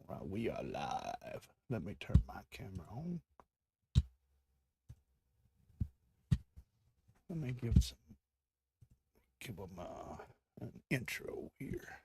All right, we are live. Let me turn my camera on. Let me give them an intro here.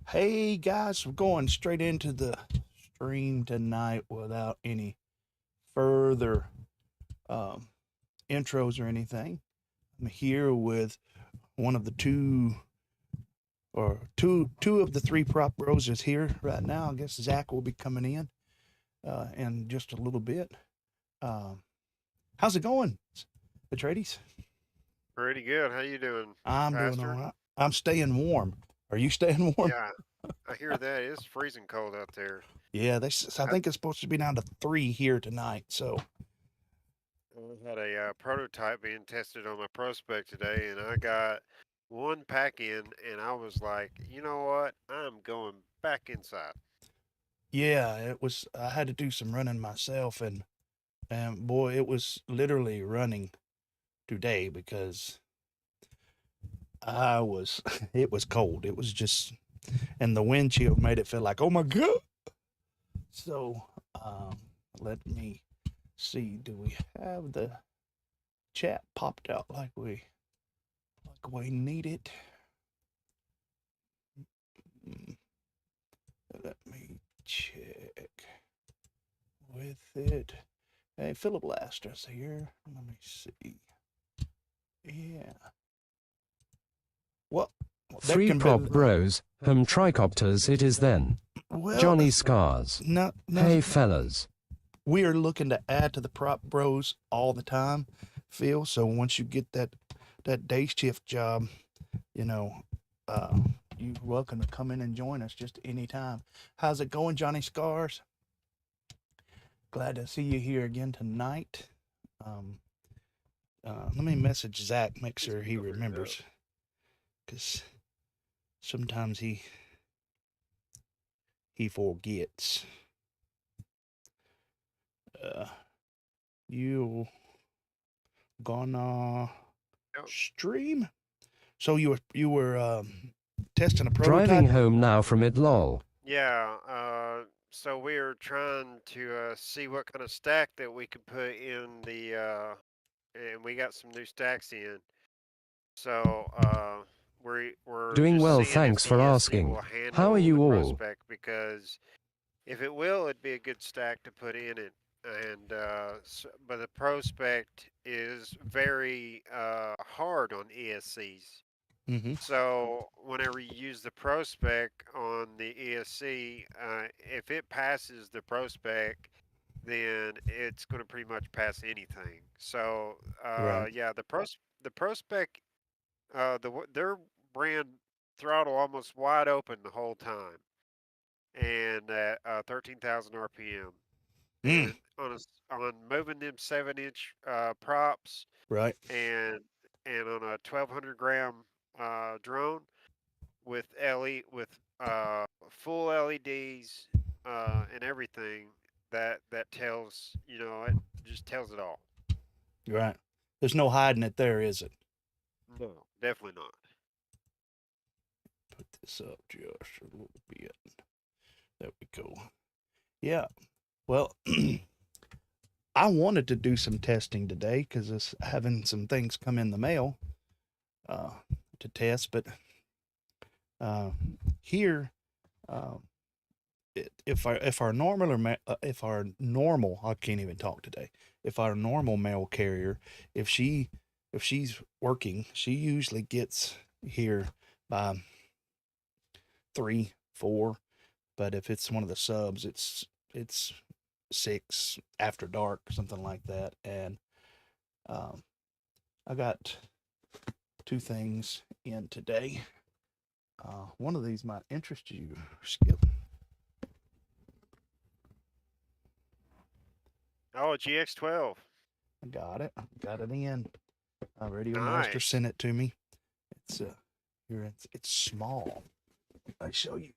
Hey guys, we're going straight into the stream tonight without any further intros or anything. I'm here with one of the two of the three prop bros is here right now. I guess Zach will be coming in just a little bit. How's it going, ATrades? Pretty good. How you doing, I'm doing all Pastor? right. I'm staying warm. Are you staying warm? Yeah, I hear that. It's freezing cold out there. Yeah, I I, think it's supposed to be down to 3 here tonight. So I had a prototype being tested on my prospect today, and I got one pack in, and I was like, you know what? I'm going back inside. yeah, it was. I had to do some running myself, and boy, it was literally running today because I was. It was cold. It was just, and the wind chill made it feel like, oh my god. So, let me see. Do we have the chat popped out like we need it? Let me check with it. Hey, Philip Laster's here. Let me see. Yeah. Well, Three prop bros, tricopters it is then. well, Johnny Scars. no, Hey fellas. we are looking to add to the prop bros all the time, Phil. So once you get that day shift job, you know, you're welcome to come in and join us just anytime. How's it going, Johnny Scars? Glad to see you here again tonight. Let me message Zach, make sure he remembers, because sometimes he forgets. You gonna Yep. stream? So you were testing a prototype. Driving home now from it lol. Yeah. So we're trying to see what kind of stack that we could put in the, and we got some new stacks in. So we're Doing just well, seeing if thanks the for ESC asking. will handle How are you the all? prospect, because if it will, it'd be a good stack to put in it. And but the prospect is very hard on ESCs. Mm-hmm. So whenever you use the prospect on the ESC, if it passes the prospect, then it's going to pretty much pass anything. So Right. yeah, the prospect, their brand throttle almost wide open the whole time, and at 13,000 RPM, Mm. and on moving them 7-inch props, Right. and on a 1,200 gram drone with full LEDs and everything, that tells, it just tells it all. Right. There's no hiding it there, is it? No, definitely not. Put this up just a little bit. There we go. Yeah. Well, I wanted to do some testing today because it's having some things come in the mail to test, but Here, if our normal I can't even talk today. If our normal mail carrier, if she's working, she usually gets here by 3, 4. But if it's one of the subs, it's 6 after dark, something like that. And um, I got 2 things in today. One of these might interest you, Skip. Oh, GX12. I got it. Got it in. Radio Master Nice. sent it to me. It's here. It's small. I show you.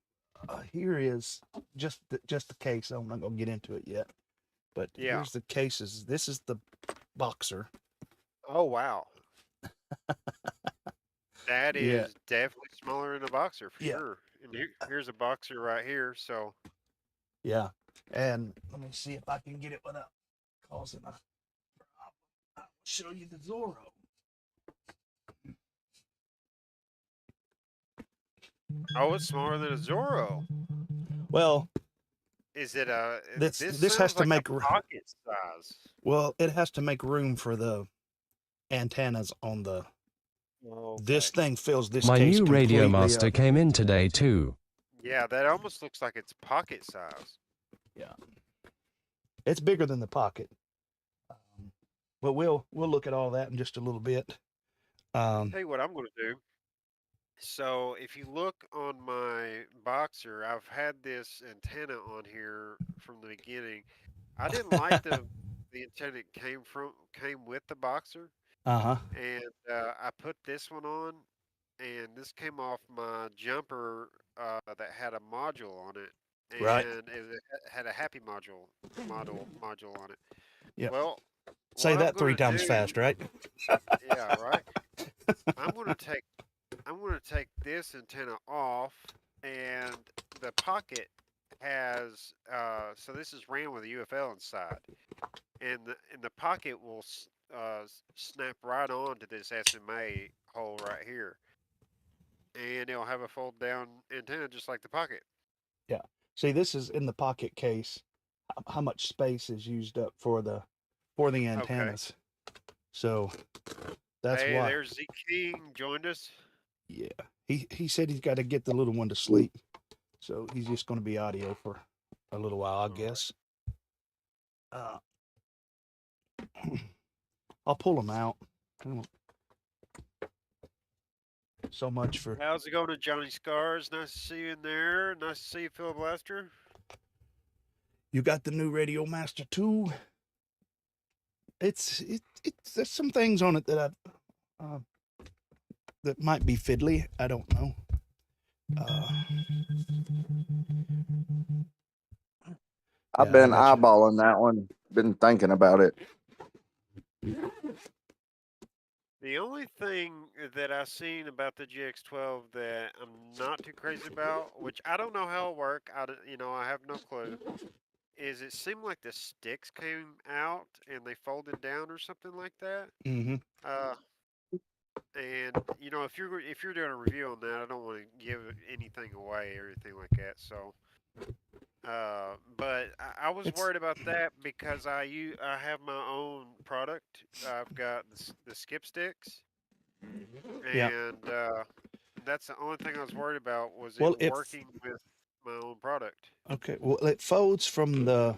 Here is just the case. I'm not gonna get into it yet. But Yeah. here's the cases. This is the boxer. Oh, wow. That Yeah. is definitely smaller than a boxer for Yeah. sure. And here's a boxer right here. So Yeah. And let me see if I can get it without causing a problem. I'll show you the Zorro. oh, it's smaller than a Zorro. Well, Is it a? this This has sounds to like make a pocket size. well, it has to make room for the antennas on the. This Okay. thing fills this My case new Radio completely Master up. came in today too. Yeah, that almost looks like it's pocket size. Yeah, it's bigger than the pocket. But we'll look at all that in just a little bit. Tell you what I'm going to do. So if you look on my boxer, I've had this antenna on here from the beginning. I didn't like the antenna that came with the boxer, Uh-huh. and I put this one on, and this came off my jumper that had a module on it, Right. and had a happy module on it. Yeah. Well, Say what I'm that 3 going to times do, fast, right? yeah, right. I'm going to take I'm going to take this antenna off, and the pocket has so this is ran with a UFL inside, and the pocket will snap right on to this SMA hole right here, and it'll have a fold down antenna just like the pocket. Yeah. See, this is in the pocket case. How much space is used up for the Okay. antennas? So that's Hey, why. there's ZKing joined us. Yeah. He said he's got to get the little one to sleep. So he's just going to be audio for a little while, I All right. guess. I'll pull them out. So much for. How's it going to Johnny Scars? Nice to see you in there. Nice to see you, Phil Blaster. You got the new Radio Master 2. It's there's some things on it that that might be fiddly. I don't know. I've Yeah, been I got you. eyeballing that one. Been thinking about it. The only thing that I've seen about the GX12 that I'm not too crazy about, which I don't know how it'll work, I have no clue, is it seemed like the sticks came out and they folded down or something like that. Mm-hmm. And if you're doing a review on that, I don't want to give anything away or anything like that. So, but I was worried about that because I have my own product. I've got the skip sticks, Yeah. and that's the only thing I was worried about was Well, it working with my own product. Okay. Well, it folds from the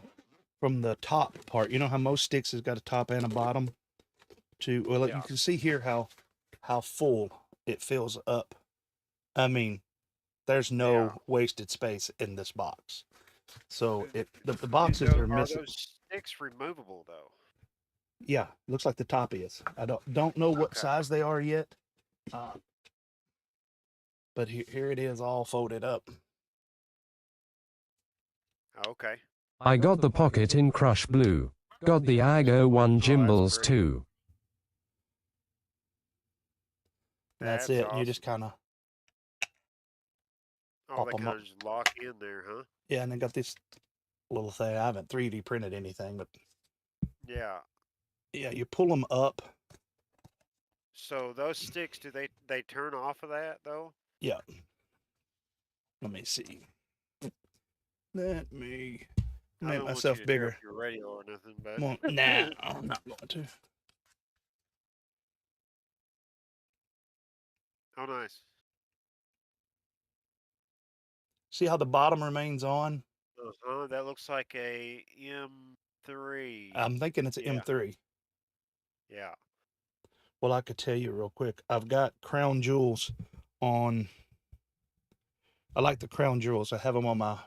top part. You know how most sticks has got a top and a bottom. You Yeah. can see here how full it fills up. I mean, there's no Yeah. wasted space in this box. So the Do boxes are Are missing. those sticks removable though? Yeah, looks like the top is. I don't know what Okay. size they are yet. But here it is, all folded up. Okay. I got the pocket in crush blue. Got the AG01 gimbals great. too. And that's That's it. And you just awesome. kind of Oh, pop they them kind up. of just lock in there, huh? Yeah, and then got this little thing. I haven't 3D printed anything, but Yeah. yeah, you pull them up. So those sticks, do they turn off of that though? Yeah. Let me see. Let me I make don't want myself you to tear bigger. up your radio or nothing, but Well, nah, I'm not going to. oh, nice. See how the bottom remains on? Uh-huh. That looks like a M3. I'm thinking it's an Yeah. M3. Yeah. Well, I could tell you real quick. I've got crown jewels on. I like the crown jewels. I have them on my.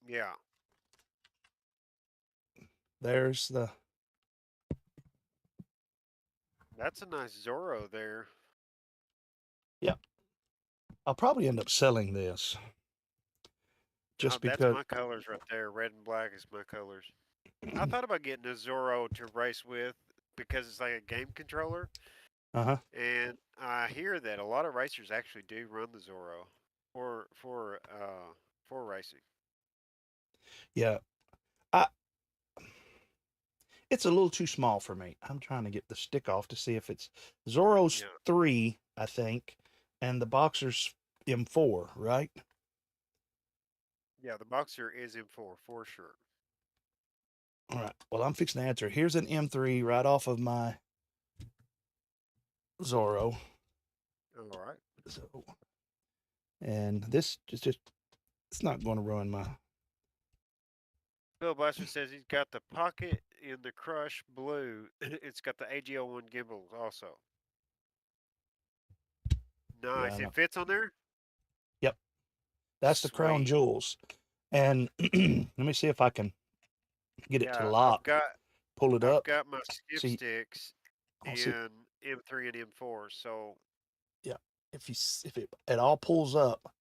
Yeah. There's the. That's a nice Zorro there. Yep. I'll probably end up selling this. Just That's because. my colors right there. Red and black is my colors. I thought about getting a Zorro to race with because it's like a game controller. Uh-huh. And I hear that a lot of racers actually do run the Zorro for racing. Yeah. It's a little too small for me. I'm trying to get the stick off to see if it's Zorro's Yeah. 3, I think, and the Boxer's M4, right? Yeah, the Boxer is M4 for sure. All right. Well, I'm fixing to answer. Here's an M3 right off of my Zorro. All right. So, and this just it's not going to ruin my. Bill Blaster says he's got the Pocket in the Crush Blue. It's got the AGL1 gimbals also. Nice. Yeah, It fits on there? yep. That's the crown Sweet. jewels. And let me see if I can get it to Yeah, lock. Pull it I've up. got my skip See, sticks I'll see. in M3 and M4. So, Yeah. If it all pulls up,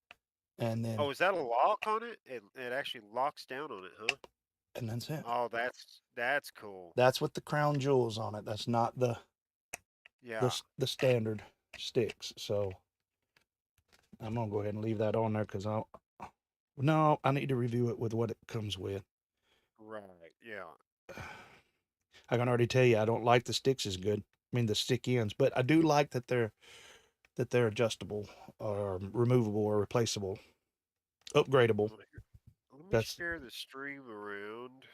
and then oh, is that a lock on it? It actually locks down on it, huh? and that's it. Oh, that's cool. That's with the crown jewels on it. That's not the Yeah. the standard sticks. So I'm gonna go ahead and leave that on there because I need to review it with what it comes with. Right. Yeah. I can already tell you I don't like the sticks as good. I mean the stick ends, but I do like that they're adjustable or removable or replaceable, upgradable. Let me That's share the stream around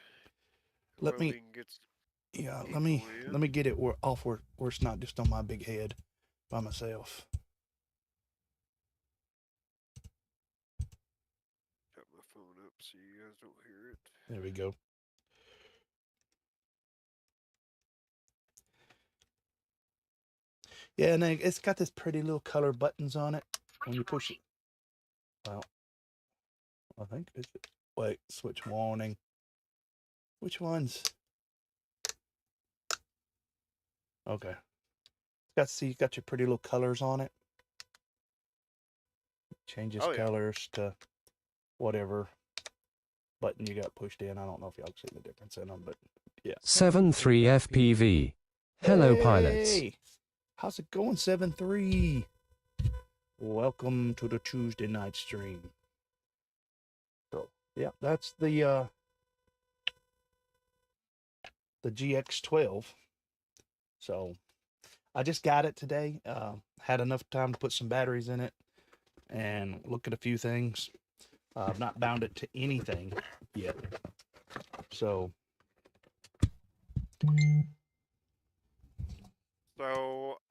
let where we me can get yeah people in. let me get it off where it's not just on my big head by myself. Got my phone up so you guys don't hear it. There we go. Yeah, and it's got this pretty little color buttons on it when you push it. Well, I think it's wait, switch warning. Which ones? Okay. You got your pretty little colors on it. Changes Oh, yeah. colors to whatever button you got pushed in. I don't know if y'all can see the difference in them, but yeah. 7.3 FPV. Hello, pilots. Hey! How's it going, 7.3? Welcome to the Tuesday night stream. So, yeah, that's the GX12. So, I just got it today. Had enough time to put some batteries in it and look at a few things. I've not bound it to anything yet. So,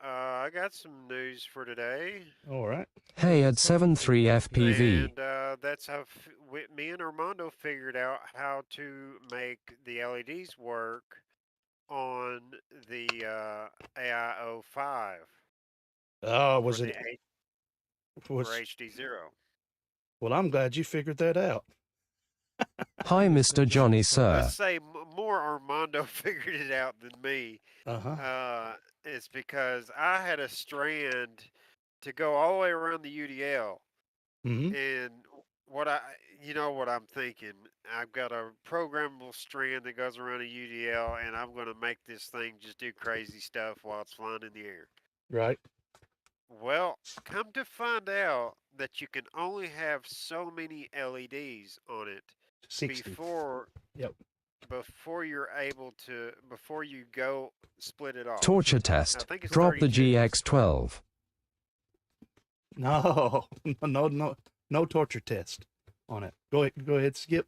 I got some news for today. all right. Hey at 7.3 FPV. And that's how me and Armando figured out how to make the LEDs work on the AIO5 Oh, for was HDzero. well, I'm glad you figured that out. Hi, Mr. Johnny, sir. Let's say more Armando figured it out than me. Uh-huh. It's because I had a strand to go all the way around the UDL. Mm-hmm. And what I'm thinking, I've got a programmable strand that goes around a UDL, and I'm going to make this thing just do crazy stuff while it's flying in the air. Right. Well, come to find out that you can only have so many LEDs on it 60. before you go split it off. Torture I test. think it's Drop the 32. GX12. No, no torture test on it. Go ahead, Skip.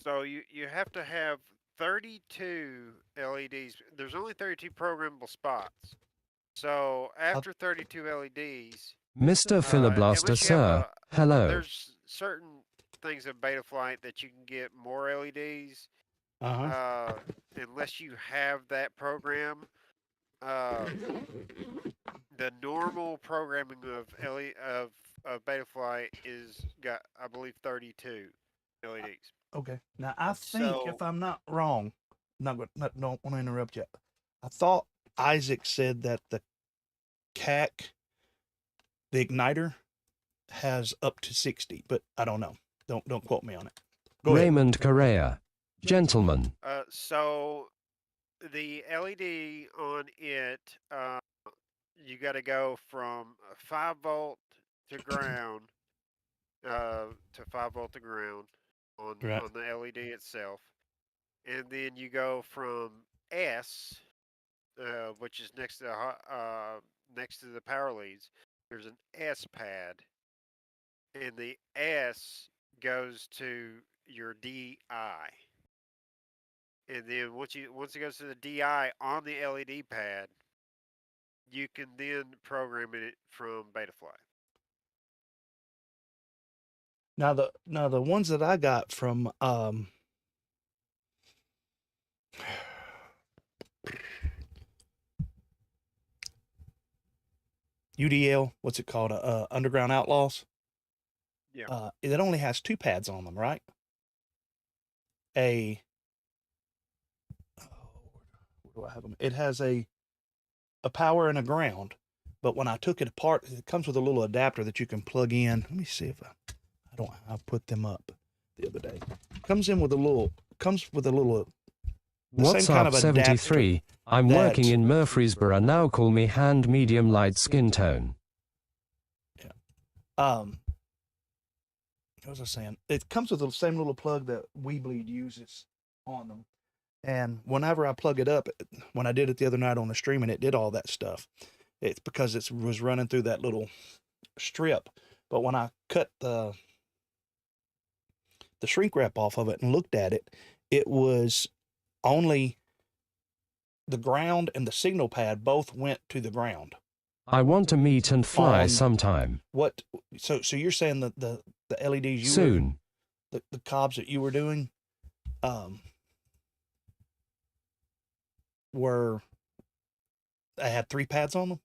So you have to have 32 LEDs. There's only 32 programmable spots. So Uh, after 32 LEDs, Mr. Filiblaster, unless you have sir. Hello. there's certain things in Beta Flight that you can get more LEDs. uh-huh. Unless you have that program, uh, the normal programming of of Beta Flight is got I believe 32 LEDs. Okay. Now I think So if I'm not wrong, don't want to interrupt you. I thought Isaac said that the CAC, the igniter, has up to 60, but I don't know. Don't quote me on it. Go ahead. Raymond Correa. Gentlemen. so the LED on it, you got to go from 5 volt to ground, to 5 volt to ground Right. on the LED itself, and then you go from S, which is next to the power leads. There's an S pad, and the S goes to your DI. And then once it goes to the DI on the LED pad, you can then program it from Betafly. Now the ones that I got from UDL, what's it called? Underground Outlaws. Yeah. It only has 2 pads on them, right? Where do I have them? It has a power and a ground, but when I took it apart, it comes with a little adapter that you can plug in. Let me see if I put them up the other day. Comes with a little the What's same kind up, of adapter 73? I'm working that- in Murfreesboro now. Call me hand medium light skin tone. What was I saying? It comes with the same little plug that WeBleed uses on them. And whenever I plug it up, when I did it the other night on the stream, and it did all that stuff, it's because it was running through that little strip. But when I cut the shrink wrap off of it and looked at it, it was only the ground and the signal pad both went to the ground. I want to meet and fly sometime. What? So you're saying that the LEDs Soon. the cobs that you were doing, were they had 3 pads on them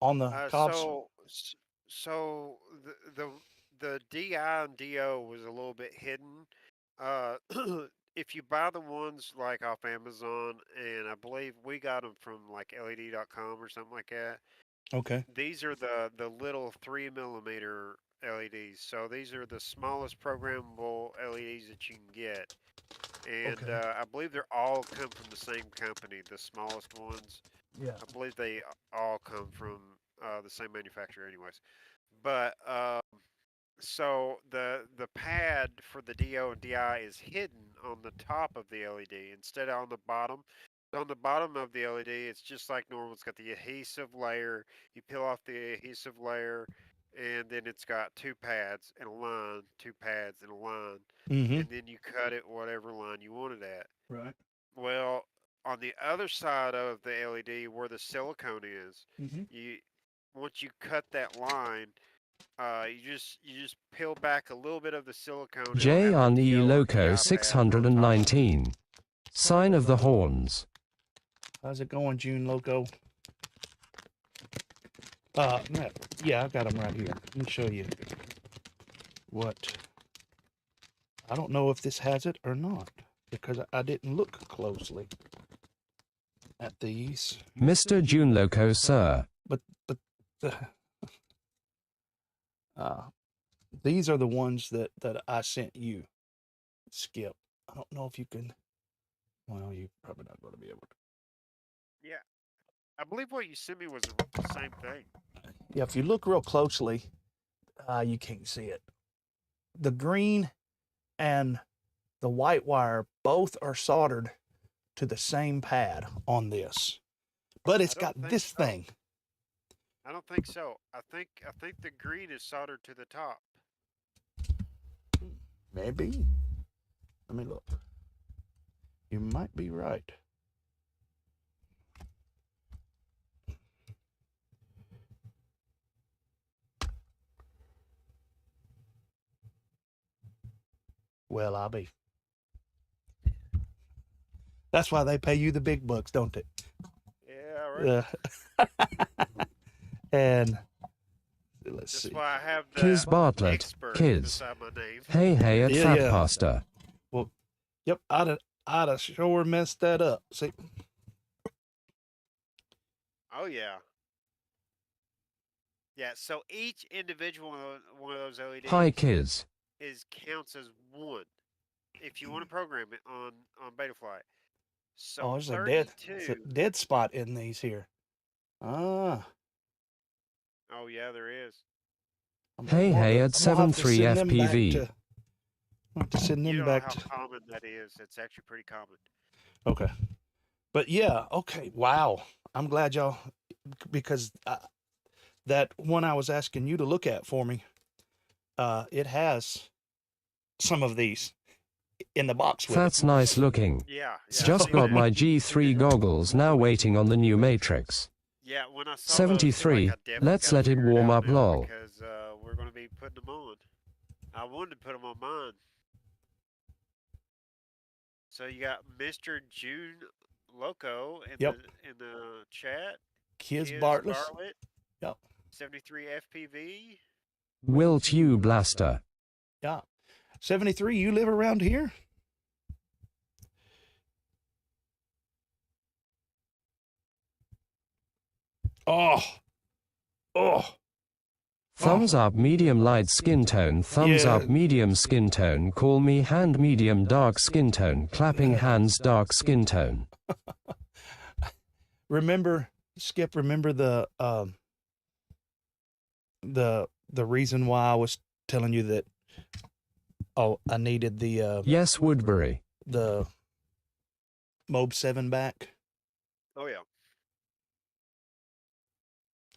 on the cobs? So the DI and DO was a little bit hidden. Uh, if you buy the ones like off Amazon, and I believe we got them from like LED.com or something like that. Okay. These are the little 3mm LEDs. So these are the smallest programmable LEDs that you can get. And Okay. I believe they're all come from the same company, the smallest ones. Yeah. I believe they all come from the same manufacturer, anyways. But so the pad for the DO and DI is hidden on the top of the LED instead of on the bottom. On the bottom of the LED, it's just like normal. It's got the adhesive layer. You peel off the adhesive layer, and then it's got 2 pads and a line, 2 pads and a line, Mm-hmm. and then you cut it whatever line you want it at. Right. Well, on the other side of the LED where the silicone is, Mm-hmm. you once you cut that line, you just peel back a little bit of the silicone. It'll J have on the E DO or Loco DI pad on top of it. 619. Sign of the horns. How's it going, June Loco? Yeah, I've got them right here. Let me show you what. I don't know if this has it or not because I didn't look closely at these. Mr. June Loco, sir. But these are the ones that I sent you, Skip. I don't know if you can. Well, you're probably not going to be able to. Yeah, I believe what you sent me was the same thing. Yeah, if you look real closely, you can't see it. The green and the white wire both are soldered to the same pad on this, but it's got this thing. I don't think so. I think the green is soldered to the top. Maybe. Let me look. You might be right. Well, I'll be. That's why they pay you the big bucks, don't they? Yeah, right. And let's That's see. why I have Kiz the Bartlett. expert Kiz. beside my name. Hey at Yeah, Phat yeah. Pastor. Well, yep, I'd have sure messed that up. See, Oh yeah. Yeah. So each individual one of those Hi LEDs Kiz. counts as one if you want to program it on Betaflight. So oh, there's it's a 32. dead spot in these here. Ah, Oh yeah, there is. Hey at I'm gonna have to 73 send them back FPV. to. I'm have to send You them don't know back how to. common that is. It's actually pretty common. Okay, but yeah, okay. Wow, I'm glad y'all because that one I was asking you to look at for me, it has some of these in the box with it. That's nice looking. Yeah, yeah. Just See got that? my G3 goggles, now waiting on the new Matrix. Yeah, when I saw those, I 73, definitely let's got let it figured warm out up now lol. because we're going to be putting them on. I wanted to put them on mine. So you got Mr. June Loco Yep, in the chat. Kids Kiz Bartlett. Bartlett, Yep, 73 FPV. Wilt you blaster? yeah. 73. You live around here? Oh, oh, Thumbs up medium light skin tone, thumbs yeah. up medium skin tone, call me hand medium dark skin tone, clapping hands dark skin tone. Remember, Skip. Remember the reason why I was telling you that. Oh, I needed Yes, Woodbury. the Mob 7 back. Oh yeah.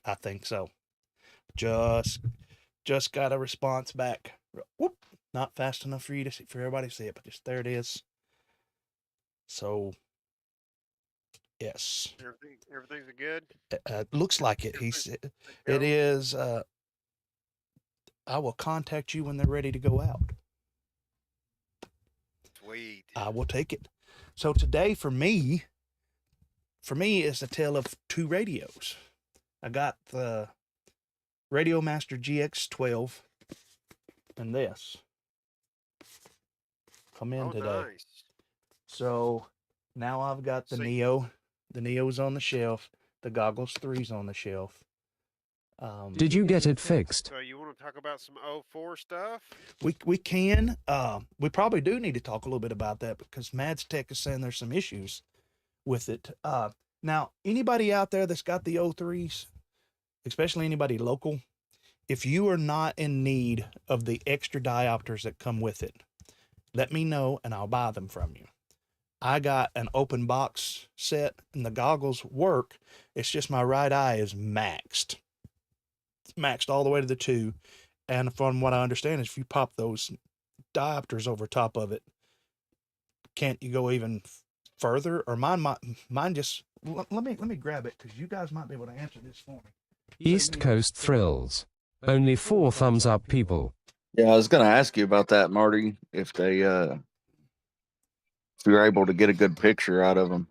I think so. Just got a response back. Whoop! Not fast enough for you to see, for everybody to see it, but just there it is. So, yes, Everything's good. looks like it. He Everything's said good to it go? is. I will contact you when they're ready to go out. Sweet. I will take it. So today for me is a tale of two radios. I got the Radio Master GX12 and this come in Oh, today. nice. So now I've got the So, Neo. The Neo's on the shelf. The Goggles 3's on the shelf. Did you get it fixed? so you want to talk about some '04 stuff? We can. We probably do need to talk a little bit about that because Mads Tech is saying there's some issues with it. Now, anybody out there that's got the O3s, especially anybody local, if you are not in need of the extra diopters that come with it, let me know and I'll buy them from you. I got an open box set and the goggles work. It's just my right eye is maxed. It's maxed all the way to the 2. And from what I understand is if you pop those diopters over top of it, can't you go even further? Or mine just let me grab it because you guys might be able to answer this for me. East Coast Thrills. Only 4 thumbs up people. Yeah, I was going to ask you about that, Marty. If if you're able to get a good picture out of them.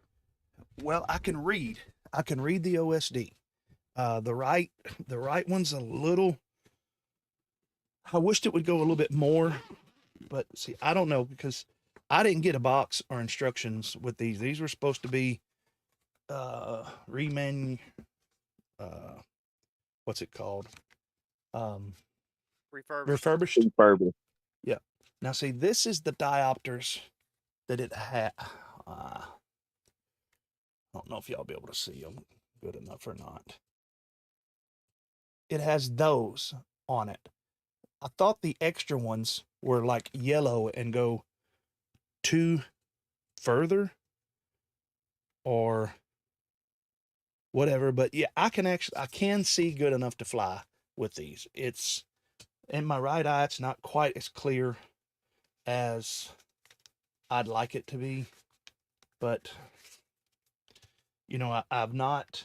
Well, I can read the OSD. The right one's a little. I wished it would go a little bit more, but see, I don't know because I didn't get a box or instructions with these. These were supposed to be what's it called? Refurbished. Refurbished. Yeah. Now see, this is the diopters that it had. I don't know if y'all be able to see them good enough or not. It has those on it. I thought the extra ones were like yellow and go too further, or whatever. But yeah, I can see good enough to fly with these. It's in my right eye. It's not quite as clear as I'd like it to be, but you know, I've not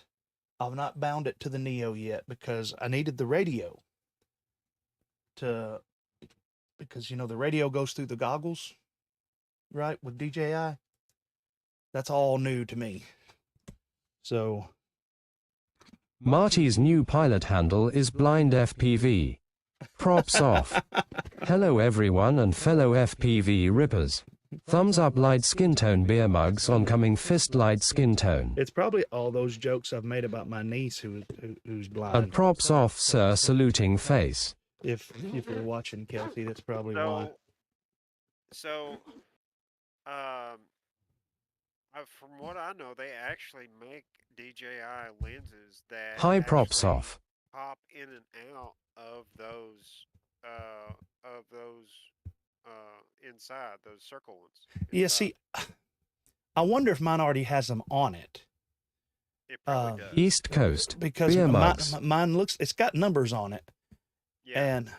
bound it to the Neo yet because I needed the radio to, because you know the radio goes through the goggles, right, with DJI. That's all new to me. So Marty's new pilot handle is blind FPV. Props off. Hello everyone and fellow FPV rippers. Thumbs up light skin tone beer mugs oncoming fist light skin tone. it's probably all those jokes I've made about my niece who's blind. And props off sir saluting face. If you're watching, Kelsey, that's probably why. So, from what I know, they actually make DJI lenses that High props actually off. pop in and out of those inside those circle ones. Yeah, inside. see, I wonder if mine already has them on it. It probably does. East Coast. Because Beer mugs. mine looks, it's got numbers on it. Yeah. And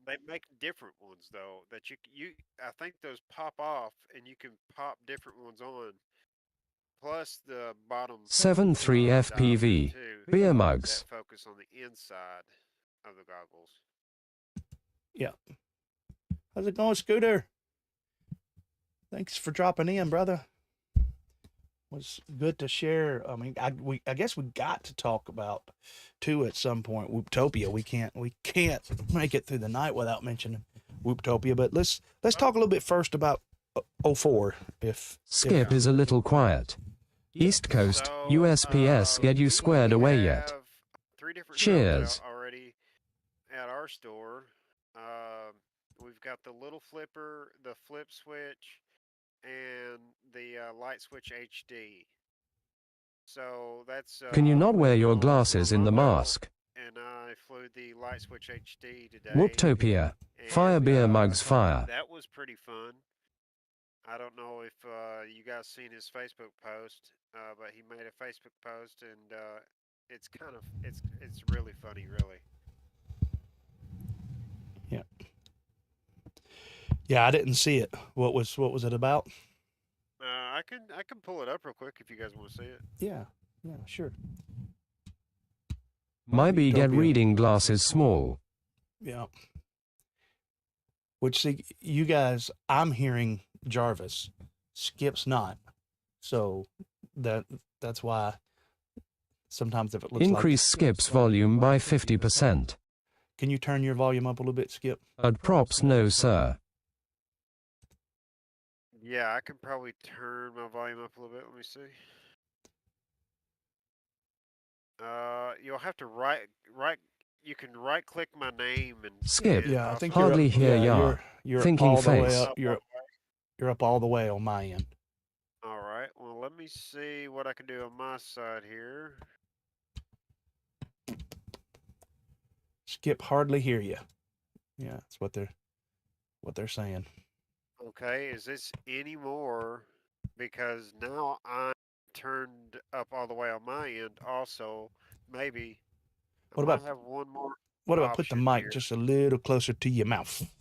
They make different ones though that you I think those pop off and you can pop different ones on. Plus the bottom 7.3 FPV. too, Beer mugs. that focus on the inside of the goggles. yeah. How's it going, Scooter? Thanks for dropping in, brother. Was good to share. I mean, I guess we got to talk about too at some point. Whooptopia. We can't make it through the night without mentioning Whooptopia. But let's talk a little bit first about 04. If Skip is a little quiet. East Coast. USPS get you squared away yet. have 3 different Cheers. out already at our store. We've got the little flipper, the flip switch, and the light switch HD. So that's. Can you not wear your glasses in the mask? And I flew the light switch HD today. Whooptopia. Fire and, beer mugs fire. That was pretty fun. I don't know if you guys seen his Facebook post, but he made a Facebook post, and it's kind of it's really funny, really. yeah, I didn't see it. What was it about? I can pull it up real quick if you guys want to see it. Yeah, sure. Maybe get Whooptopia. reading glasses small. Yeah. Which, see, you guys, I'm hearing Jarvis. Skip's not. So that's why sometimes if it looks Increase Skip's volume by 50%. Can you turn your volume up a little bit, Skip? At props no sir. Yeah, I can probably turn my volume up a little bit. Let me see. You'll have to right. You can right click my name and Skip. and Yeah, I I'll think see- Hardly you're up, hear yeah, ya. You're Thinking all the way face. up. You're up all the way on my end. All right. Well, let me see what I can do on my side here. Skip hardly hear you. Yeah, that's what they're saying. Okay, is this any more? Because now I'm turned up all the way on my end. Also, maybe. What I might about- have one more? What about put the option mic here. just a little closer to your mouth?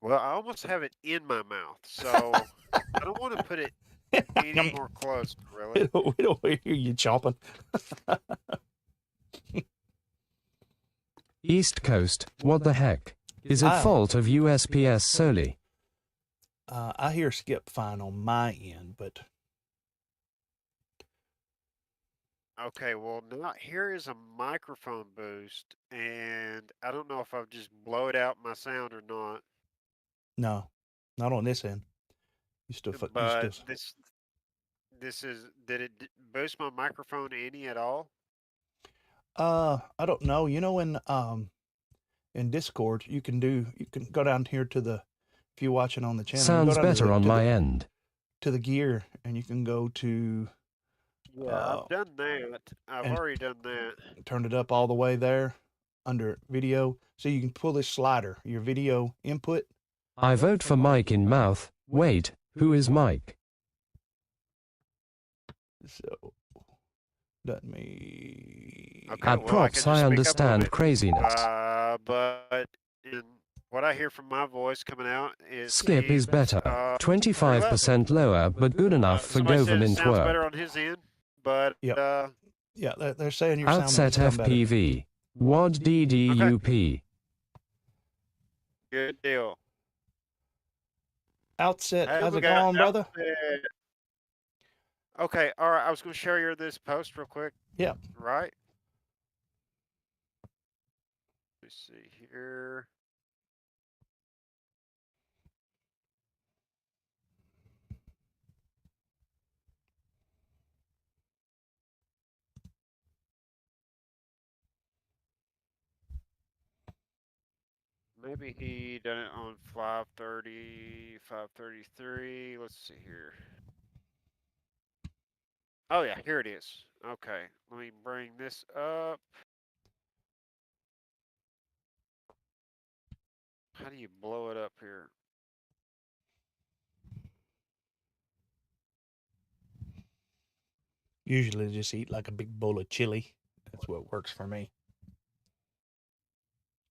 Well, I almost have it in my mouth, so I don't want to put it any more close. Really. We don't hear you chomping. East Coast. What the heck? Is it Ah. fault of USPS solely? I hear Skip fine on my end, but Okay, well, now here is a microphone boost, and I don't know if I've just blowed out my sound or not. no, not on this end. You still, But this is did it boost my microphone any at all? I don't know. You know, in Discord, you can go down here to the, if you're watching on the channel, you go Sounds down to better the- on to my the, end. to the gear, and you can go to Yeah, I've done that. I've and- already done that. turn it up all the way there under video, so you can pull this slider, your video input. I vote for Mike in mouth. Wait, who is Mike? So Let me. Okay, At well, I can props, just I speak up a little understand bit. craziness. But in what I hear from my voice coming out, it Skip is seems better. pretty low. 25% lower, but good enough for Somebody said it government sounds work. better on his end, but Yep. Yeah, they're saying your sound Outset sound better. FPV. WAD DDUP. good deal. Outset, Hey, how's we it got going, brother? Outset. Okay, all right. I was going to share this post real quick. Yeah. Right. Let me see here. Maybe he done it on 5:30, 5:33. Let's see here. Oh yeah, here it is. Okay, let me bring this up. How do you blow it up here? Usually just eat like a big bowl of chili. That's what works for me.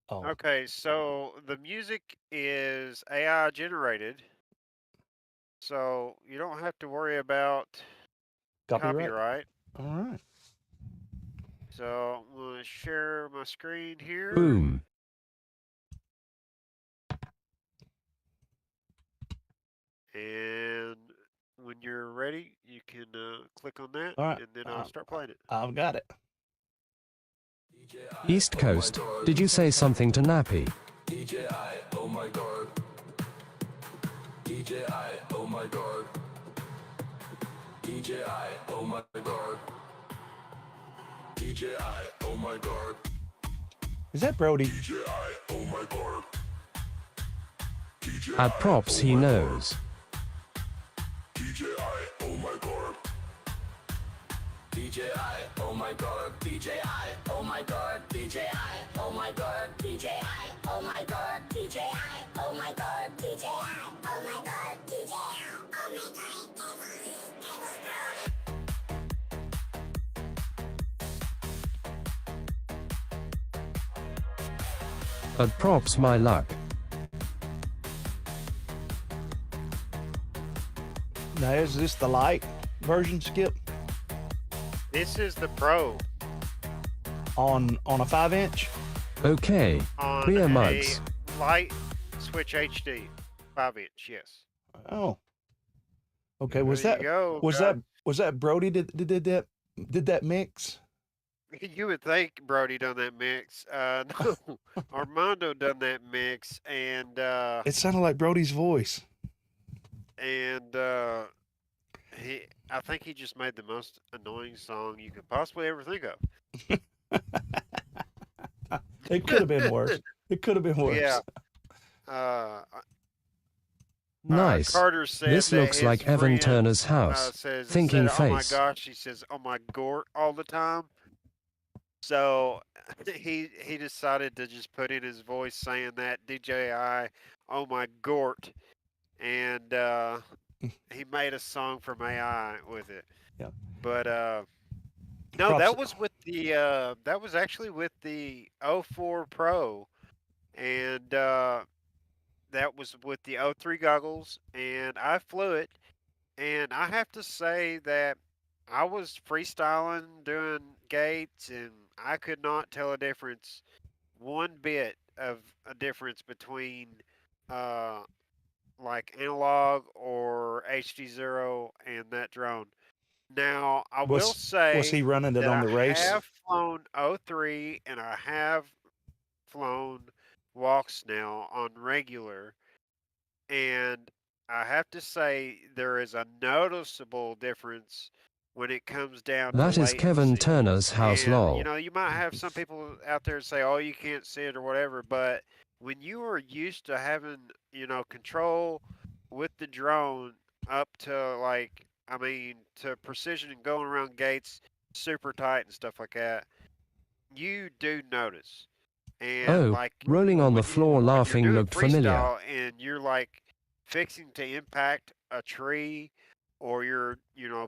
Oh, Okay, so the music is AI generated, so you don't have to worry about copyright. All right. So I'm going to share my screen here. Boom. And when you're ready, you can click on that, All right. and then I'll start playing it. I've got it. East Coast. Did you say something to Nappy? DJI, oh my god. DJI, oh my god. DJI, oh my god. DJI, oh my god. Is that Brody? DJI, oh my god. DJI, At props, he knows. DJI, oh my god. DJI, oh my god. DJI, oh my god. DJI, oh my god. DJI, oh my god. DJI, oh my god. DJI, oh my god. DJI, oh my god. At props, my luck. Now, is this the light version, Skip? This is the Pro On a 5-inch? Okay. on Beer a mugs. Light Switch HD 5-inch. Yes. Oh. Okay, was There that you go, was guys. that Brody did that mix? You would think Brody done that mix. No, Armando done that mix, and It sounded like Brody's voice. I think he just made the most annoying song you could possibly ever think of. It could have been worse. It could have been worse. Yeah. Uh, Nice. Carter said This that looks his like Evan friend, Turner's house. says, Thinking instead of, face. oh my gosh, he says, oh my gort all the time. So he decided to just put in his voice saying that DJI, oh my gort, and he made a song from AI with it. Yeah. But no, Props- that was with the that was actually with the 04 Pro, and that was with the 03 goggles, and I flew it, and I have to say that I was freestyling, doing gates, and I could not tell a difference, one bit of a difference between like analog or HDzero and that drone. Now, I will say Was he running it that on the race? I have flown 03 and I have flown walks now on regular, and I have to say there is a noticeable difference when it comes down That to is Kevin latency. Turner's house, And, lol. you know, you might have some people out there say, oh, you can't see it or whatever, but when you are used to having, you know, control with the drone up to like, I mean, to precision and going around gates super tight and stuff like that, you do notice. And Oh, like rolling on the floor when you're laughing doing looked familiar. freestyle and you're like fixing to impact a tree or you're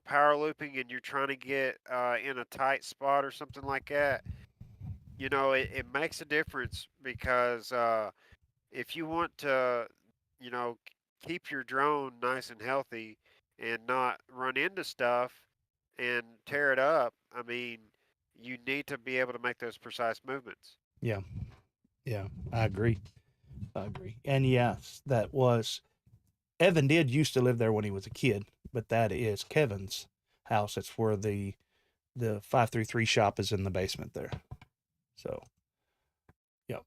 power looping and you're trying to get in a tight spot or something like that, it makes a difference because if you want to, keep your drone nice and healthy and not run into stuff and tear it up, I mean, you need to be able to make those precise movements. Yeah. Yeah. I agree. And yes, that was Evan did used to live there when he was a kid, but that is Kevin's house. It's where the 533 shop is in the basement there. So, yep.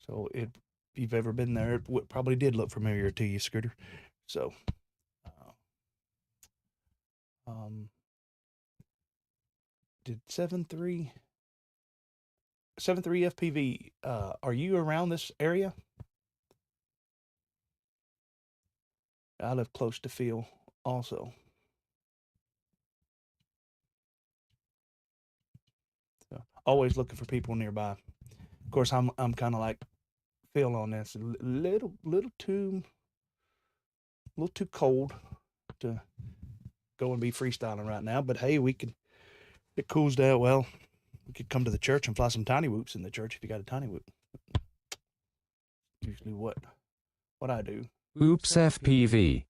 So if you've ever been there, it probably did look familiar to you, Scooter. So, um, did 7.3 FPV? Are you around this area? I live close to Phil, also. So, always looking for people nearby. Of course, I'm kind of like Phil on this. Little too cold to go and be freestyling right now. But hey, it cools down. Well, we could come to the church and fly some TinyWhoops in the church if you got a TinyWhoop. Usually what I do. Oops FPV.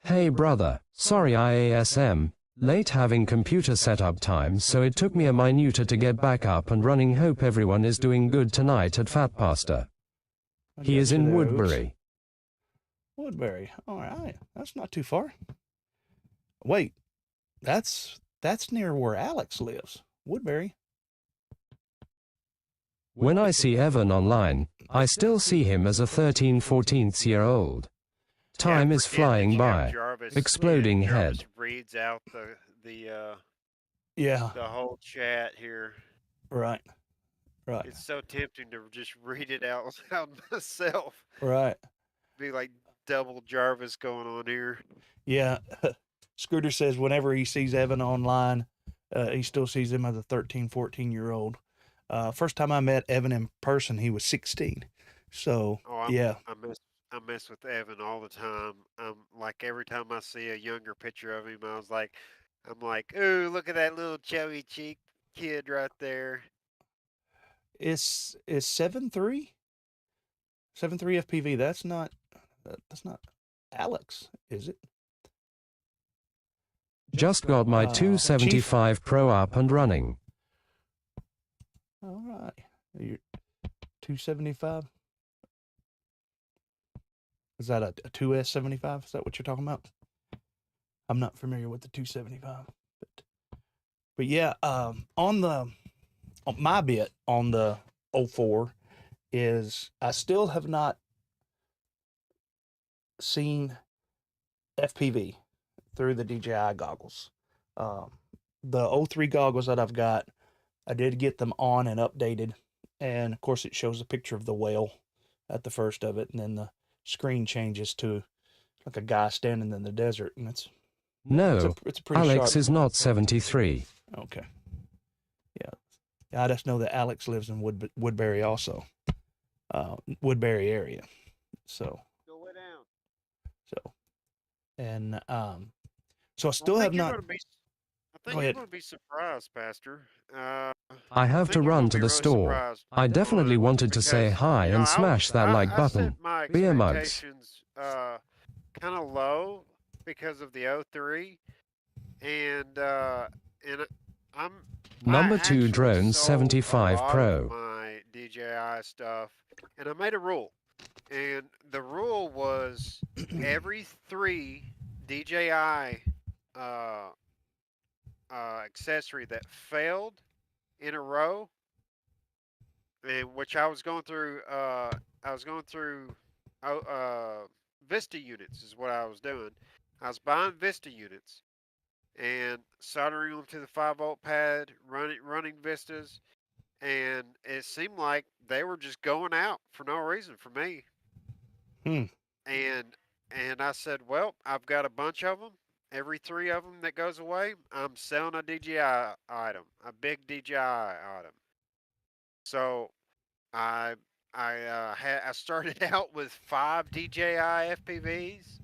Hey brother, sorry IASM, late having computer setup time, so it took me a minuta to get back up and running. Hope everyone is doing good tonight at Phat Pastor. He is in Woodbury. Woodbury. All right. That's not too far. Wait. That's near where Alex lives. Woodbury. When I see Evan online, I still see him as a 13, 14-year-old. Time is flying by. Exploding head. Reads out the whole chat here. Right. It's so tempting to just read it out loud myself. Right. Be like double Jarvis going on here. Yeah. Scooter says whenever he sees Evan online, he still sees him as a 13, 14-year-old. First time I met Evan in person, he was 16. So, yeah. I mess with Evan all the time. Like every time I see a younger picture of him, I'm like, ooh, look at that little chubby cheek kid right there. Is 7.3 FPV? That's not Alex, is it? Just got my 275 Pro up and running. All right. You're 275? Is that a 2S75? Is that what you're talking about? I'm not familiar with the 275. But yeah, on my bit on the 04 is I still have not seen FPV through the DJI goggles. The 03 goggles that I've got, I did get them on and updated. And of course, it shows a picture of the whale at the first of it. And then the screen changes to like a guy standing in the desert. And it's a pretty Alex sharp. is not 73. Okay. Yeah. I just know that Alex lives in Woodbury also. Woodbury area. So. Go way down. So. And so I still have not. I think you're going to be surprised, Pastor. I have to run to the store. I definitely wanted to say hi and smash that like button. My Beer mugs. expectations kind of low because of the 03, and I'm Number 2 drone 75 Pro. My DJI stuff, and I made a rule, and the rule was every 3 DJI accessory that failed in a row, and which I was going through Vista units is what I was doing. I was buying Vista units and soldering them to the 5-volt pad, running Vistas, and it seemed like they were just going out for no reason for me. And I said, well, I've got a bunch of them. Every 3 of them that goes away, I'm selling a DJI item, a big DJI item. So I I started out with 5 DJI FPVs,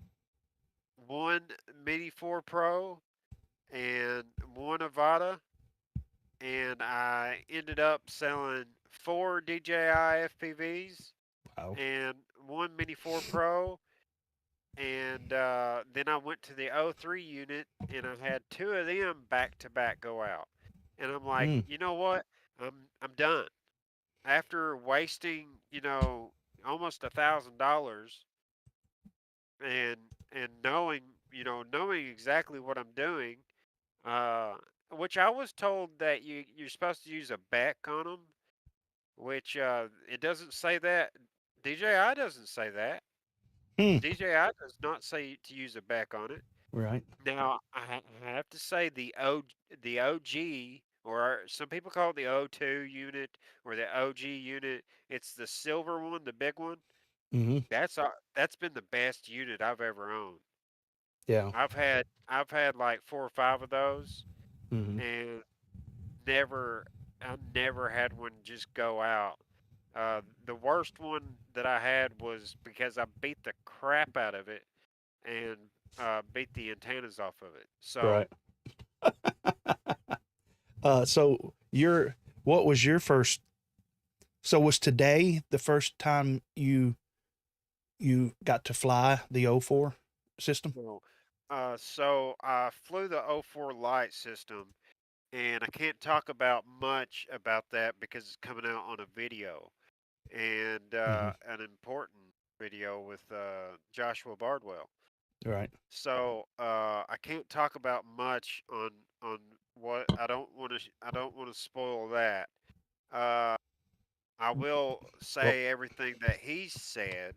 one Mini 4 Pro, and one Avata, and I ended up selling 4 DJI FPVs Wow. and one Mini 4 Pro, and then I went to the O3 unit, and I had 2 of them back to back go out, and I'm like, Mm. you know what? I'm done. After wasting, almost $1,000 and knowing, knowing exactly what I'm doing, uh, which I was told that you're supposed to use a back on them, which it doesn't say that. DJI doesn't say that. Hmm. DJI does not say to use a back on it. Right. Now I have to say the OG, or some people call it the O2 unit or the OG unit. It's the silver one, the big one. Mm-hmm. That's been the best unit I've ever owned. Yeah. I've had like 4 or 5 of those, Mm-hmm. and never I never had one just go out. The worst one that I had was because I beat the crap out of it and beat the antennas off of it. So Right. So what was your first? So was today the first time you got to fly the O4 system? so, so I flew the O4 light system, and I can't talk about much about that because it's coming out on a video, and Mm-hmm. an important video with Joshua Bardwell. Right. So I can't talk about much on what I don't want to spoil that. Uh, I will Well, say everything that he said,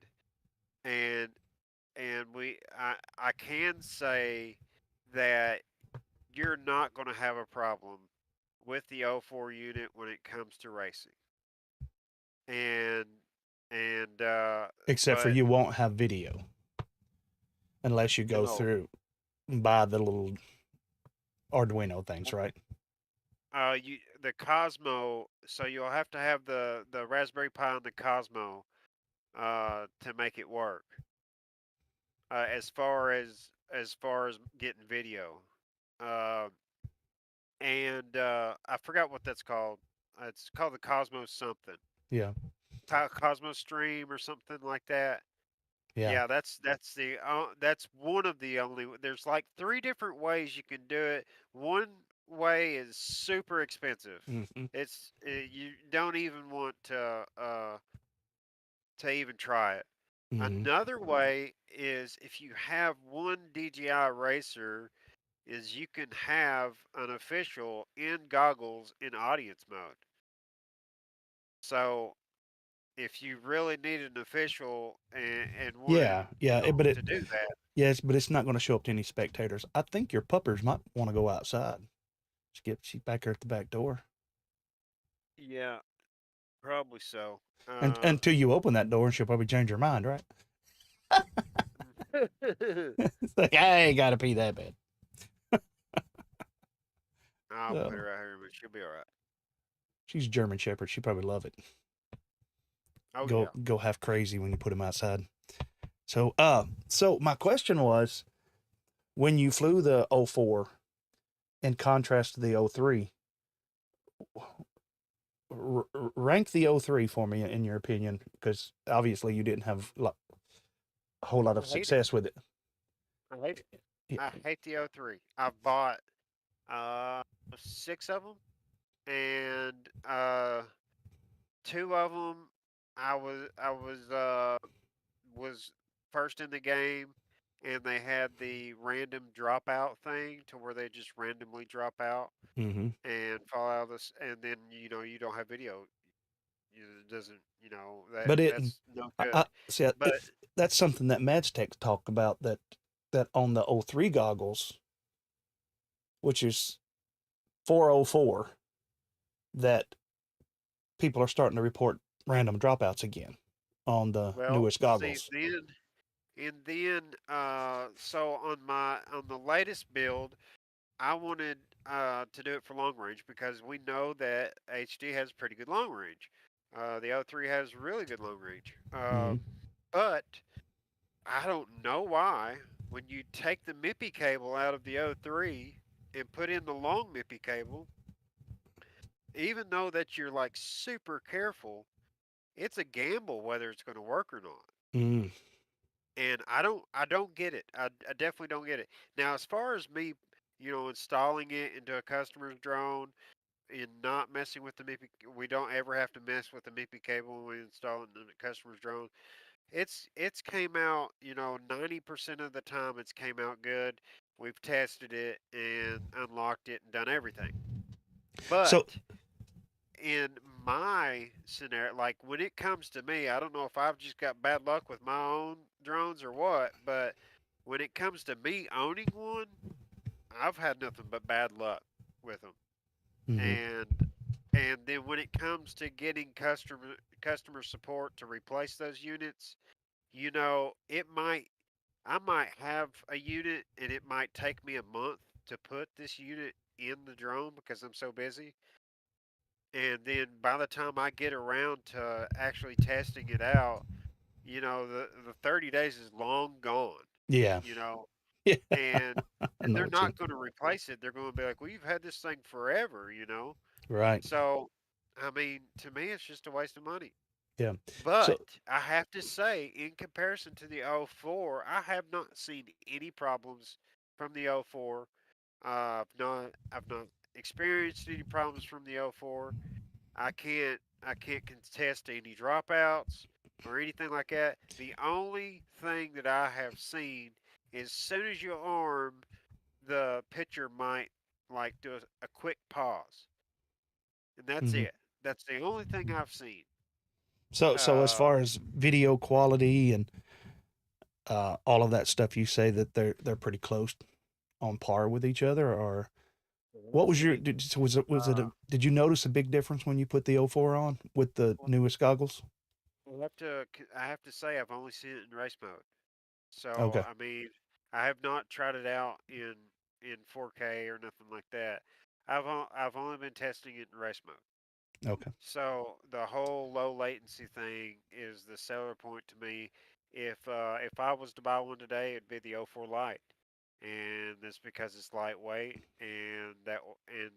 and I can say that you're not going to have a problem with the O4 unit when it comes to racing. And and except for but you won't have video unless you go no, through and buy the little Arduino things, right? the Cosmo. So you'll have to have the Raspberry Pi and the Cosmo to make it work. As far as getting video, uh, and I forgot what that's called. It's called the Cosmos something, Yeah. Cosmos Stream or something like that. Yeah. Yeah, that's one of the only. There's like 3 different ways you can do it. One way is super expensive. Mm-hmm. You don't even want to even try it. Mm-hmm. Another way is if you have one DJI racer, is you can have an official in goggles in audience mode. So if you really need an official and wanted, Yeah. Yeah. But to do that, yes, but it's not going to show up to any spectators. I think your puppers might want to go outside. She's back here at the back door. yeah, probably so. And until you open that door, and she'll probably change her mind, right? It's like, I ain't got to pee that bad. I'll put So, her out here, but she'll be all right. she's German Shepherd. She probably love it. Oh Go yeah. go half crazy when you put them outside. So so my question was, when you flew the O4 in contrast to the O3, rank the O3 for me in your opinion, because obviously you didn't have a whole lot I of hate it. success with it. I hate it. Y- I hate the O3. I've bought uh 6 of them, and 2 of them I was first in the game, and they had the random dropout thing to where they just randomly drop out Mm-hmm. and fall out of this, and then you don't have video. It doesn't, But that's no good. I see But that's something that Madstech talked about, that on the O3 goggles, which is 404, that people are starting to report random dropouts again on the well, newest see goggles. so on the latest build, I wanted to do it for long range because we know that HD has pretty good long range. The O3 has really good long range. Mm-hmm. But I don't know why when you take the MIPI cable out of the O3 and put in the long MIPI cable, even though that you're like super careful, it's a gamble whether it's going to work or not. Mm. And I don't get it. I definitely don't get it. Now, as far as me, installing it into a customer's drone and not messing with the MIPI, we don't ever have to mess with the MIPI cable when we install it in the customer's drone. It's came out, 90% of the time it's came out good. We've tested it and unlocked it and done everything. But So, in my scenario, like when it comes to me, I don't know if I've just got bad luck with my own drones or what, but when it comes to me owning one, I've had nothing but bad luck with them. mm-hmm. And then when it comes to getting customer support to replace those units, it might I might have a unit and it might take me a month to put this unit in the drone because I'm so busy. And then by the time I get around to actually testing it out, the 30 days is long gone, Yeah. you know, Yeah. and I and know they're what you. not going to replace it. They're going to be like, "Well, you've had this thing forever." Right. So, I mean, to me, it's just a waste of money. Yeah. But So, I have to say, in comparison to the O4, I have not seen any problems from the O4. I've not experienced any problems from the O4. I can't contest any dropouts or anything like that. The only thing that I have seen is as soon as you arm, the pitcher might like do a quick pause, and that's mhm. it. That's the only thing I've seen. So as Uh, far as video quality and all of that stuff, you say that they're pretty close on par with each other, or what was your see, did, so was it uh, a, did you notice a big difference when you put the O4 on with the newest goggles? I have to say I've only seen it in race mode. So Okay. I mean, I have not tried it out in 4K or nothing like that. I've only been testing it in race mode. Okay. So the whole low latency thing is the seller point to me. If I was to buy one today, it'd be the O4 Lite, and that's because it's lightweight and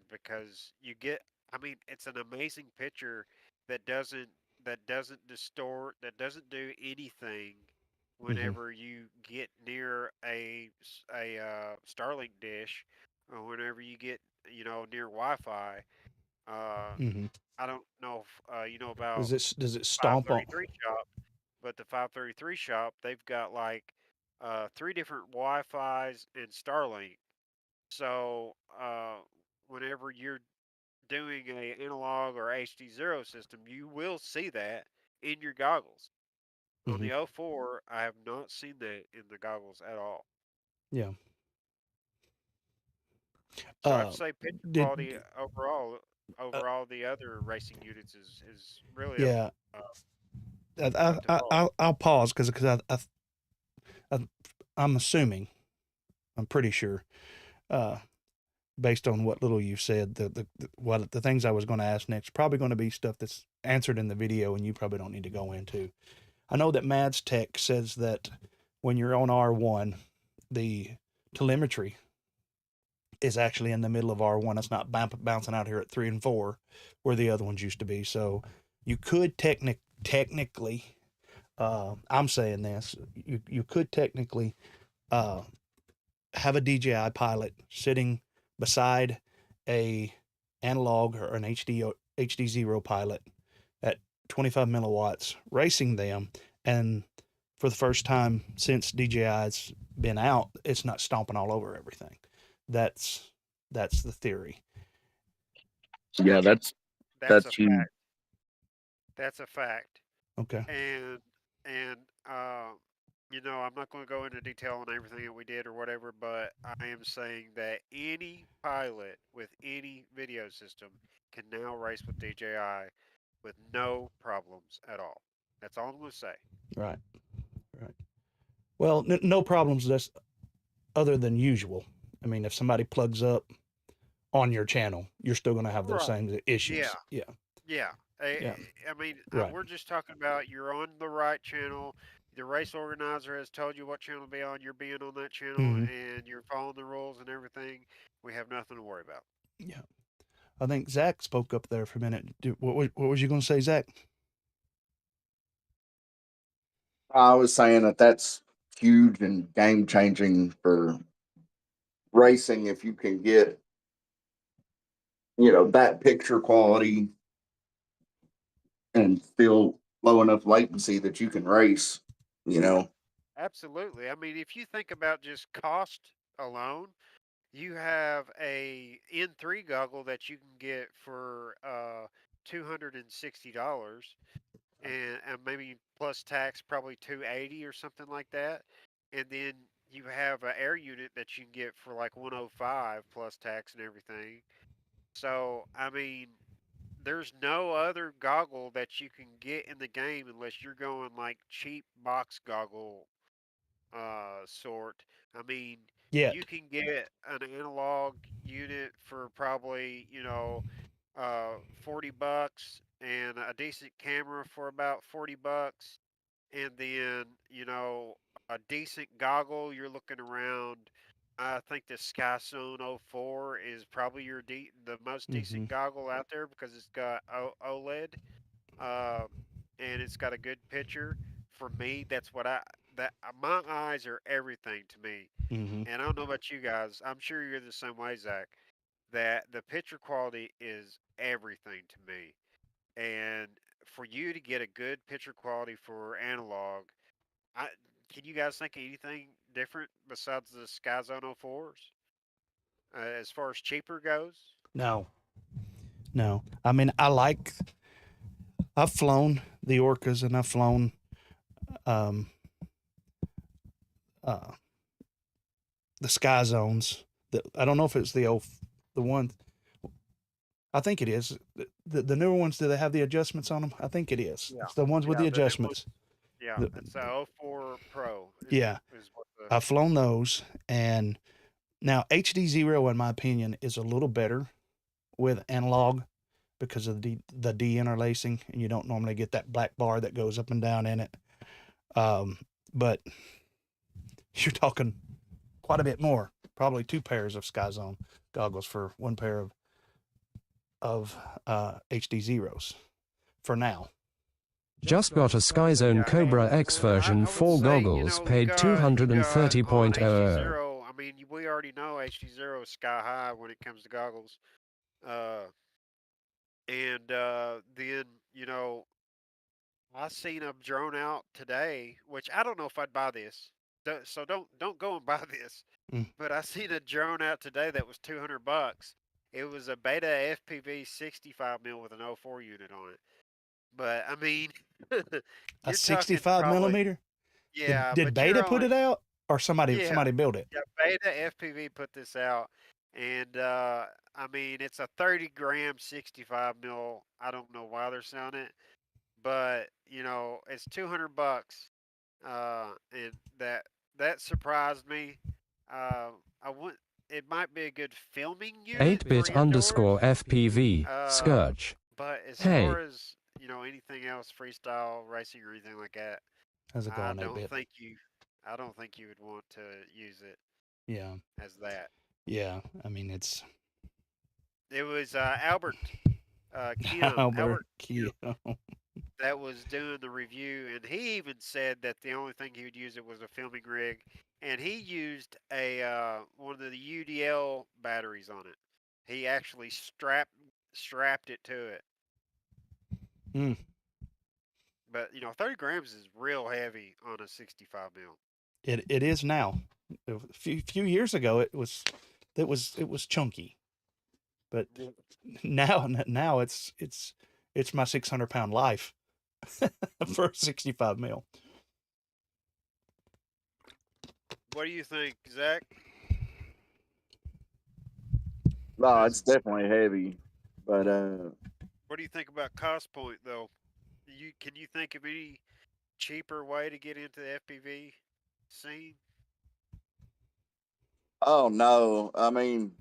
because you get. I mean, it's an amazing picture that doesn't that doesn't distort, that doesn't do anything. Mhm. Whenever you get near a Starlink dish, or whenever you get near Wi-Fi, uh, Mhm. I don't know if you know about Does it stomp on? 533 shop, but the 533 shop, they've got like three different Wi-Fi's and Starlink. So whenever you're doing a analog or HDzero system, you will see that in your goggles. On Mhm. the O4, I have not seen that in the goggles at all. Yeah. So I'd Uh, say picture did quality overall uh, over all the other racing units is really up yeah. uh, I, up to I par. I'll pause because I I'm assuming, I'm pretty sure, uh, based on what little you said, what the things I was going to ask next probably going to be stuff that's answered in the video, and you probably don't need to go into. I know that Mads Tech says that when you're on R1, the telemetry is actually in the middle of R1. It's not bouncing out here at 3 and 4 where the other ones used to be. So you could technically, I'm saying this, you could technically uh, have a DJI pilot sitting beside a analog or an HD0 pilot at 25 milliwatts racing them, and for the first time since DJI's been out, it's not stomping all over everything. That's that's the theory. Yeah, That's a that's huge. fact. That's a fact. Okay. And and I'm not going to go into detail on everything that we did or whatever, but I am saying that any pilot with any video system can now race with DJI with no problems at all. That's all I'm going to say. Right. Right. Well, no problems that's other than usual. I mean, if somebody plugs up on your channel, you're still going to have those Right. same Yeah. issues. Yeah. Yeah. Yeah. I mean, Right. we're just talking about you're on the right channel. The race organizer has told you what channel to be on. You're being on that channel, Hmm. and you're following the rules and everything. We have nothing to worry about. Yeah. I think Zach spoke up there for a minute. What was you going to say, Zach? I was saying that that's huge and game changing for racing if you can get, that picture quality and still low enough latency that you can race, you know. Absolutely. I mean, if you think about just cost alone, you have a N3 goggle that you can get for $260 and maybe plus tax probably 280 or something like that. And then you have an air unit that you can get for like 105 plus tax and everything. So, I mean, there's no other goggle that you can get in the game unless you're going like cheap box goggle sort. I mean, you Yet. can get an analog unit for probably, 40 bucks and a decent camera for about 40 bucks. And then, a decent goggle, you're looking around. I think the Skyzone 04 is probably the most Hmm. decent goggle out there because it's got OLED, uh, and it's got a good picture. For me, that's what my eyes are everything to me. Hmm. And I don't know about you guys. I'm sure you're the same way, Zach. That the picture quality is everything to me. And for you to get a good picture quality for analog, I can you guys think of anything different besides the Skyzone 04s as far as cheaper goes? No. No. I mean, I've flown the Orcas and I've flown um, uh, the Sky Zones. I don't know if it's the one. I think it is. The newer ones, do they have the adjustments on them? I think it is. Yeah, It's the ones with yeah, the the new one. adjustments. Yeah, The, it's a 04 Pro yeah. is what the I've flown those. And now HDzero, in my opinion, is a little better with analog because of the de-interlacing, and you don't normally get that black bar that goes up and down in it. But you're talking quite a bit more. Probably two pairs of Sky Zone goggles for one pair of HDzeros for now. Just got a Skyzone Cobra X version I would 4 say, goggles, you paid got on 230.00. HDzero. I mean, we already know HDzero is sky high when it comes to goggles. Uh, and then I seen a drone out today, which I don't know if I'd buy this. So don't go and buy this. Mm. But I seen a drone out today that was 200 bucks. It was a Beta FPV 65 mil with an O4 unit on it. But I mean, A you're talking 65 probably millimeter. yeah, Did but you're Beta put on it out, or somebody yeah, built it? yeah. Beta FPV put this out, and I mean it's a 30 gram 65 mil. I don't know why they're selling it, but it's 200 bucks, and that surprised me. I want it might be a good filming unit for 8-bit indoors, underscore FPV, uh, Scourge. but as Hey. far as anything else, freestyle racing or anything like that, How's it I going, don't 8-bit? think you, I don't think you would want to use it Yeah, as that. yeah. I mean, it's It was Albert Albert Albert Kim, Key. that was doing the review, and he even said that the only thing he would use it was a filming rig, and he used a one of the UDL batteries on it. He actually strapped it to it. Mm. But 30 grams is real heavy on a 65 mil. It is now. A few years ago, it was chunky, but now it's my 600-pound life for a 65 mil. What do you think, Zach? No, it's definitely heavy, but What do you think about cost point though? Can you think of any cheaper way to get into the FPV scene? oh no, I mean,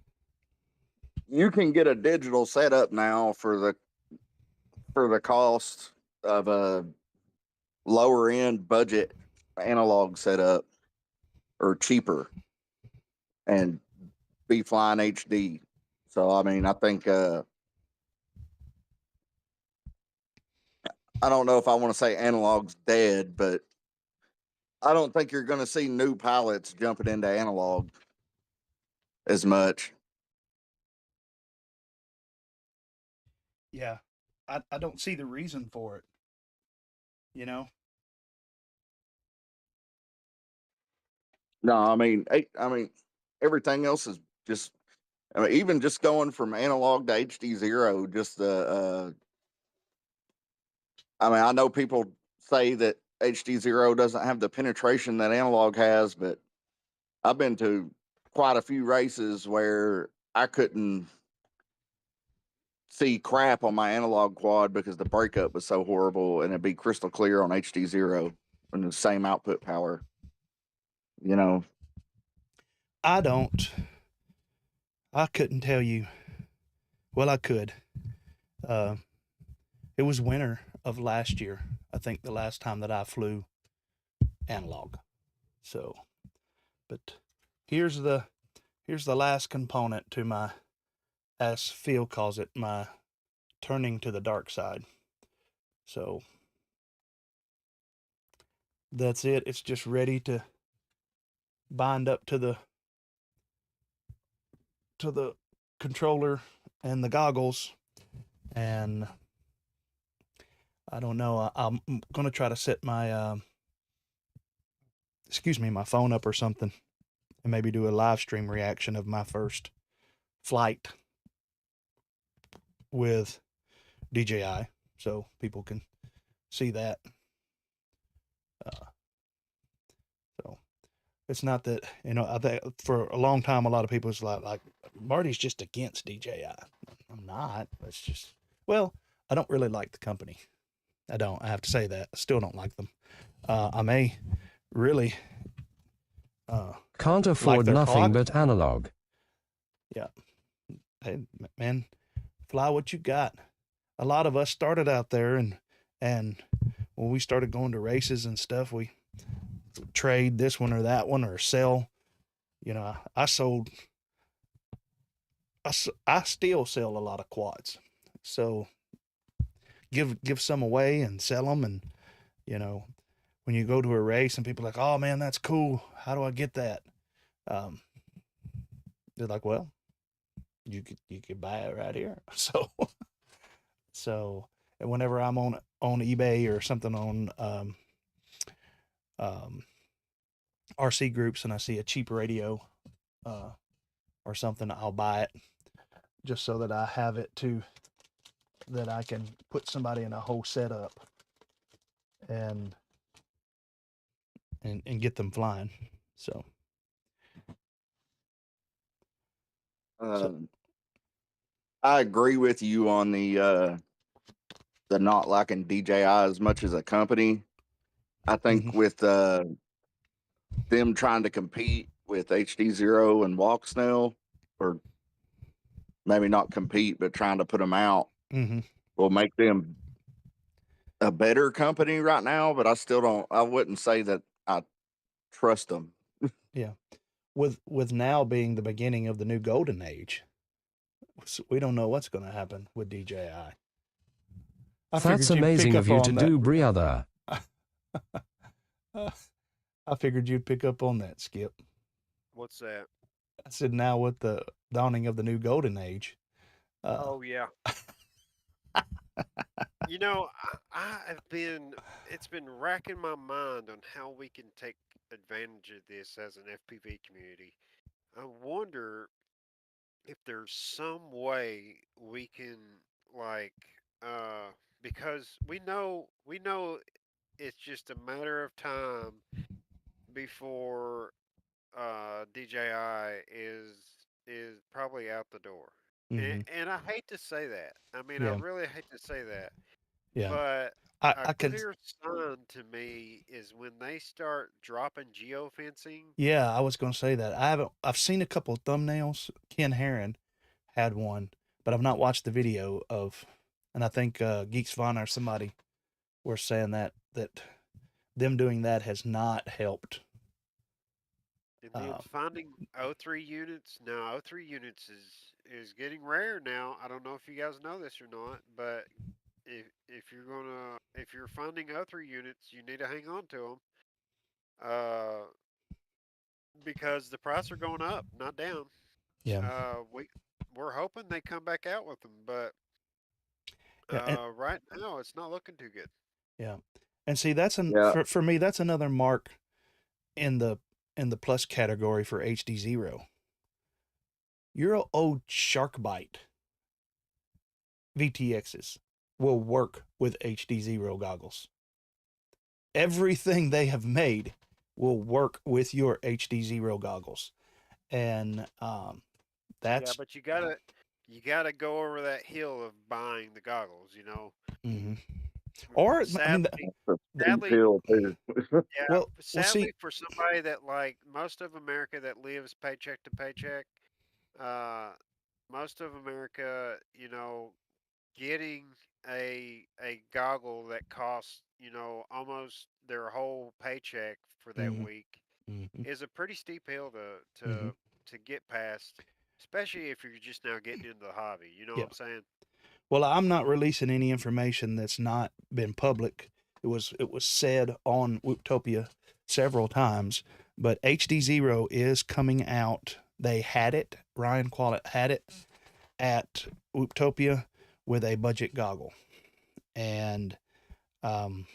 you can get a digital setup now for for the cost of a lower end budget analog setup or cheaper and be flying HD. So I mean, I think I don't know if I want to say analog's dead, but I don't think you're going to see new pilots jumping into analog as much. Yeah, I don't see the reason for it. You know. No, I mean, everything else is just. I mean, even just going from analog to HDzero, just the. I mean, I know people say that HDzero doesn't have the penetration that analog has, but I've been to quite a few races where I couldn't see crap on my analog quad because the breakup was so horrible, and it'd be crystal clear on HDzero and the same output power. You know, I don't. I couldn't tell you. Well, I could. Uh, it was winter of last year. I think the last time that I flew analog. So, but here's the last component to my, as Phil calls it, my turning to the dark side. So that's it. It's just ready to bind up to the controller and the goggles, and I don't know. I'm gonna try to set my my phone up or something, and maybe do a live stream reaction of my first flight with DJI, so people can see that. So it's not that, I think for a long time a lot of people was like Marty's just against DJI. I'm not. It's just, well, I don't really like the company. I have to say that. I still don't like them. I may really Can't like afford their nothing product. but analog. Yeah. Hey, man, fly what you got. A lot of us started out there, and when we started going to races and stuff, we trade this one or that one or sell. I sold. I still sell a lot of quads, so give some away and sell them. And when you go to a race and people are like, oh man, that's cool, how do I get that? Um, they're like, well, you could buy it right here. So and whenever I'm on eBay or something on um, RC groups and I see a cheap radio or something, I'll buy it just so that I have it too, that I can put somebody in a whole setup and get them flying. So um, I agree with you on the not liking DJI as much as a company. I think with them trying to compete with HDzero and Walk Snail, or maybe not compete, but trying to put them out, will make them a better company right now. But I still don't. I wouldn't say that I trust them. Yeah, with now being the beginning of the new golden age, we don't know what's going to happen with DJI. That's amazing of you to do, brother. I figured you'd pick up on that, Skip. What's that? I said now with the dawning of the new golden age. Oh yeah. It's been racking my mind on how we can take advantage of this as an FPV community. I wonder if there's some way we can, like, uh, because we know it's just a matter of time before DJI is probably out the door. And I hate to say that. I mean, I Yeah, really hate to say that. yeah. But a I can. clear sign to me is when they start dropping geofencing. Yeah, I was going to say that. I've seen a couple of thumbnails. Ken Herron had one, but I've not watched the video of, and I think Geeks Von or somebody were saying that them doing that has not helped. And then finding O3 units. Now, O3 units is getting rare now. I don't know if you guys know this or not, but if you're finding O3 units, you need to hang on to them. Because the price are going up, not down. Yeah. We're hoping they come back out with them, but Yeah. right now it's not looking too good. Yeah. And see, that's Yeah. for me, that's another mark in the plus category for HDzero. Your old shark bite VTXs will work with HDzero goggles. Everything they have made will work with your HDzero goggles. And Yeah, that's but you gotta go over that hill of buying the goggles. mhm. Or I mean, Sadly, That's a steep sadly, hill too. yeah. well, Sadly, see, for somebody that like most of America that lives paycheck to paycheck, uh, most of America, getting a goggle that costs almost their whole paycheck for that mhm, week mhm, is a pretty steep hill to mhm. to get past, especially if you're just now getting into the hobby. You know what Yeah. I'm saying? Well, I'm not releasing any information that's not been public. It was said on Whooptopia several times, but HDzero is coming out. They had it. Ryan Quallett had it at Whooptopia with a budget goggle, and um,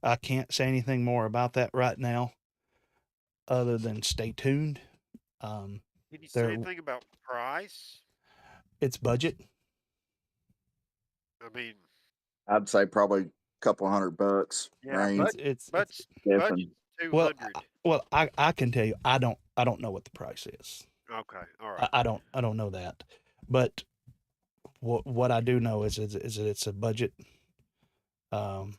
I can't say anything more about that right now, other than stay tuned. Um, Can you say there, anything about price? it's budget. I mean, I'd say probably a couple $100 yeah, range. but Guessing. budget's two Well, hundred. I can tell you, I don't know what the price is. Okay, all I, right. I don't I don't know that, but what I do know is that it's a budget. Um,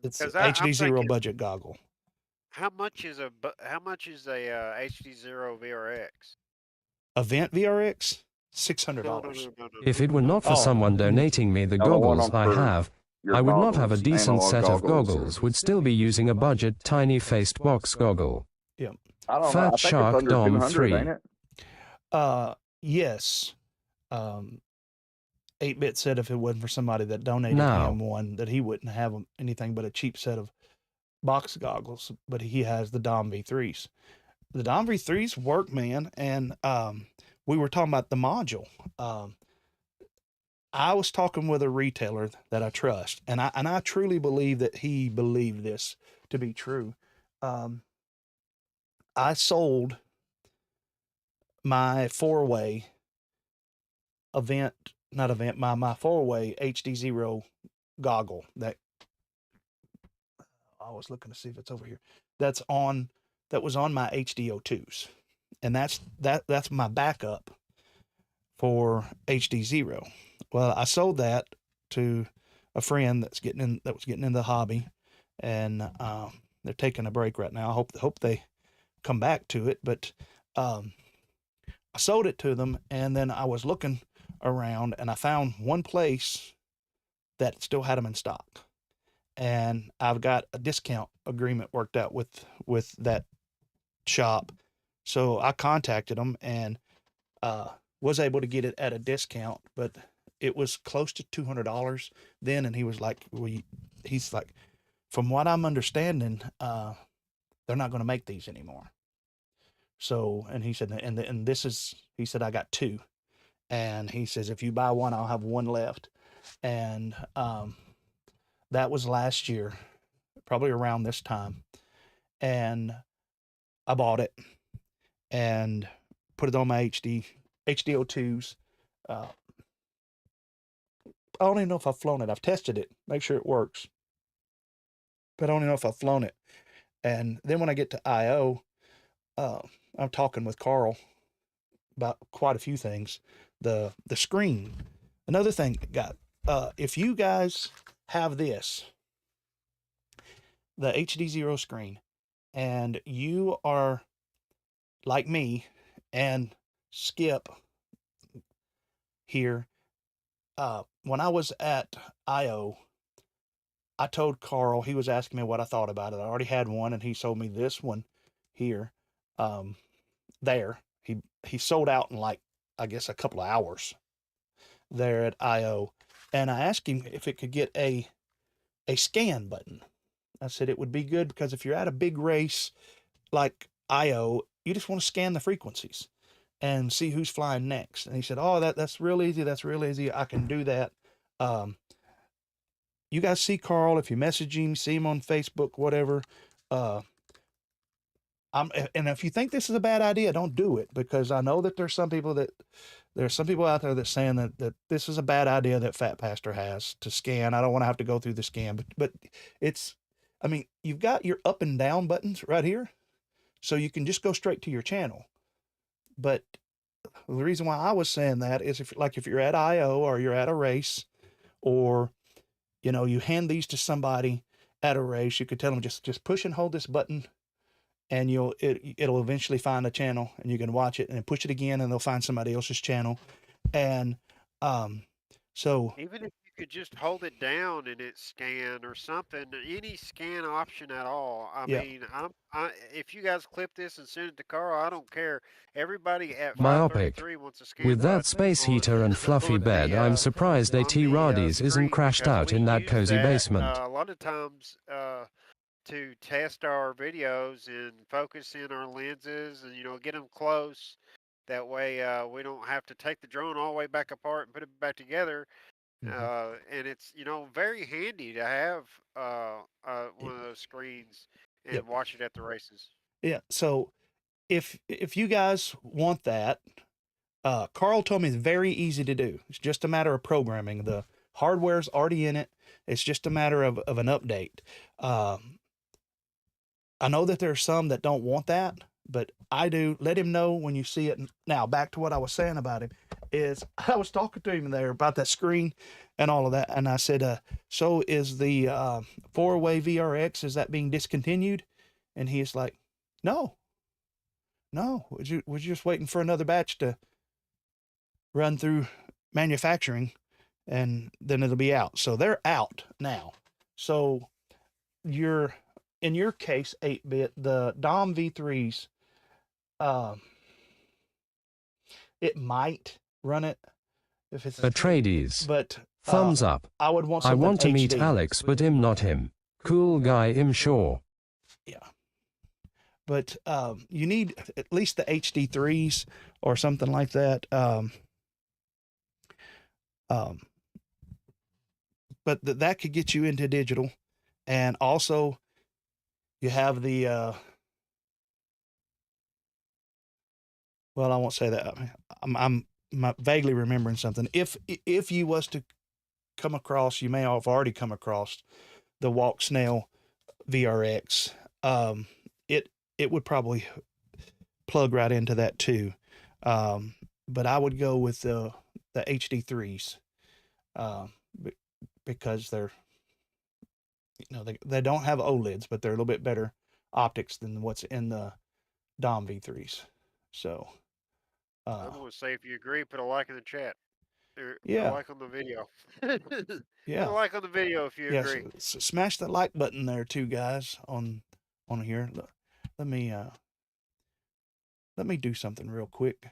it's Because I'm HDzero thinking, budget goggle. how much is a HDzero VRX? Event VRX six hundred No, no, dollars. no, no, no, If no, it no, were no. not for Oh, someone donating me the No, the one goggles I for have, your I would not have a goggles, decent analog set of goggles. goggles, would still be using a budget tiny-faced box goggle. yeah. I don't know. I Fat think it's Shark under Dom 200, 3. ain't it? Yes. Um, 8-bit said if it wasn't for somebody that donated Now, him one, that he wouldn't have anything but a cheap set of box goggles. But he has the Dom V3s. The Dom V3s work, man. And we were talking about the module. I was talking with a retailer that I trust, and I truly believe that he believed this to be true. Um, I sold my four-way not event, my four-way HDzero goggle that I was looking to see if it's over here. That was on my HDO2s, and that's my backup for HDzero. Well, I sold that to a friend that was getting into the hobby, and they're taking a break right now. I hope they come back to it, but I sold it to them, and then I was looking around, and I found one place that still had them in stock, and I've got a discount agreement worked out with that shop, so I contacted them and was able to get it at a discount, but it was close to $200 then, and he was like, he's like, from what I'm understanding, they're not going to make these anymore. So, and he said, and this is, he said, I got two, and he says, if you buy one, I'll have one left, and that was last year, probably around this time, and I bought it and put it on my HDO2s. I don't even know if I've flown it. I've tested it, make sure it works, but I don't even know if I've flown it. And then when I get to IO, I'm talking with Carl about quite a few things. The screen, another thing, if you guys have this, the HDzero screen, and you are like me and Skip here, when I was at IO, I told Carl, he was asking me what I thought about it. I already had one, and he sold me this one here. Um, there, he sold out in like, I guess, a couple of hours there at IO, and I asked him if it could get a scan button. I said it would be good because if you're at a big race like IO, you just want to scan the frequencies and see who's flying next. And he said, "Oh, that's real easy. That's real easy. I can do that." Um, you guys see Carl, if you message him, see him on Facebook, whatever. Uh, and if you think this is a bad idea, don't do it, because I know that there's some people out there that's saying that this is a bad idea that Phat Pastor has to scan. I don't want to have to go through the scan, but it's, I mean, you've got your up and down buttons right here, so you can just go straight to your channel. But the reason why I was saying that is if you're at IO or you're at a race, or you hand these to somebody at a race, you could tell them just push and hold this button, and it'll eventually find a channel, and you can watch it, and then push it again, and they'll find somebody else's channel. And so Even if you could just hold it down and it scan or something, any scan option at all. I yeah, mean, if you guys clip this and send it to Carl, I don't care. Everybody at Myopic. 533 wants a scan With that button space heater and fluffy bed, I'm surprised ATrades isn't screen, crashed because out we in that use cozy that basement. a lot of times to test our videos and focus in our lenses and get them close. That way we don't have to take the drone all the way back apart and put it back together. And it's very handy to have one of those screens yep, and watch it at the races. yeah. So if you guys want that, Carl told me it's very easy to do. It's just a matter of programming. The hardware's already in it. It's just a matter of an update. Um, I know that there's some that don't want that, but I do. Let him know when you see it. Now, back to what I was saying about him is I was talking to him there about that screen and all of that, and I said, "So is the four-way VRX, is that being discontinued?" And he's like, "No, no, we're just waiting for another batch to run through manufacturing, and then it'll be out." So they're out now. So you're in your case, 8-bit, the Dom V3s, um, it might run it if it's, ATrades. but Thumbs up. I would want I something want to meet HD. Alex, but I'm not him. Cool guy, I'm sure. Yeah. But you need at least the HD3s or something like that. But that could get you into digital. And also, you have the, well, I won't say that. I'm vaguely remembering something. If you was to come across, you may have already come across the Walk Snail VRX. It would probably plug right into that too. But I would go with the HD3s, because they're, they don't have OLEDs, but they're a little bit better optics than what's in the Dom V3s. So I'm going to say, if you agree, put a like in the chat. Put a yeah, like on the video. Put a yeah, like on the video if you yes. agree. Smash that like button there too, guys, on here. Let me do something real quick,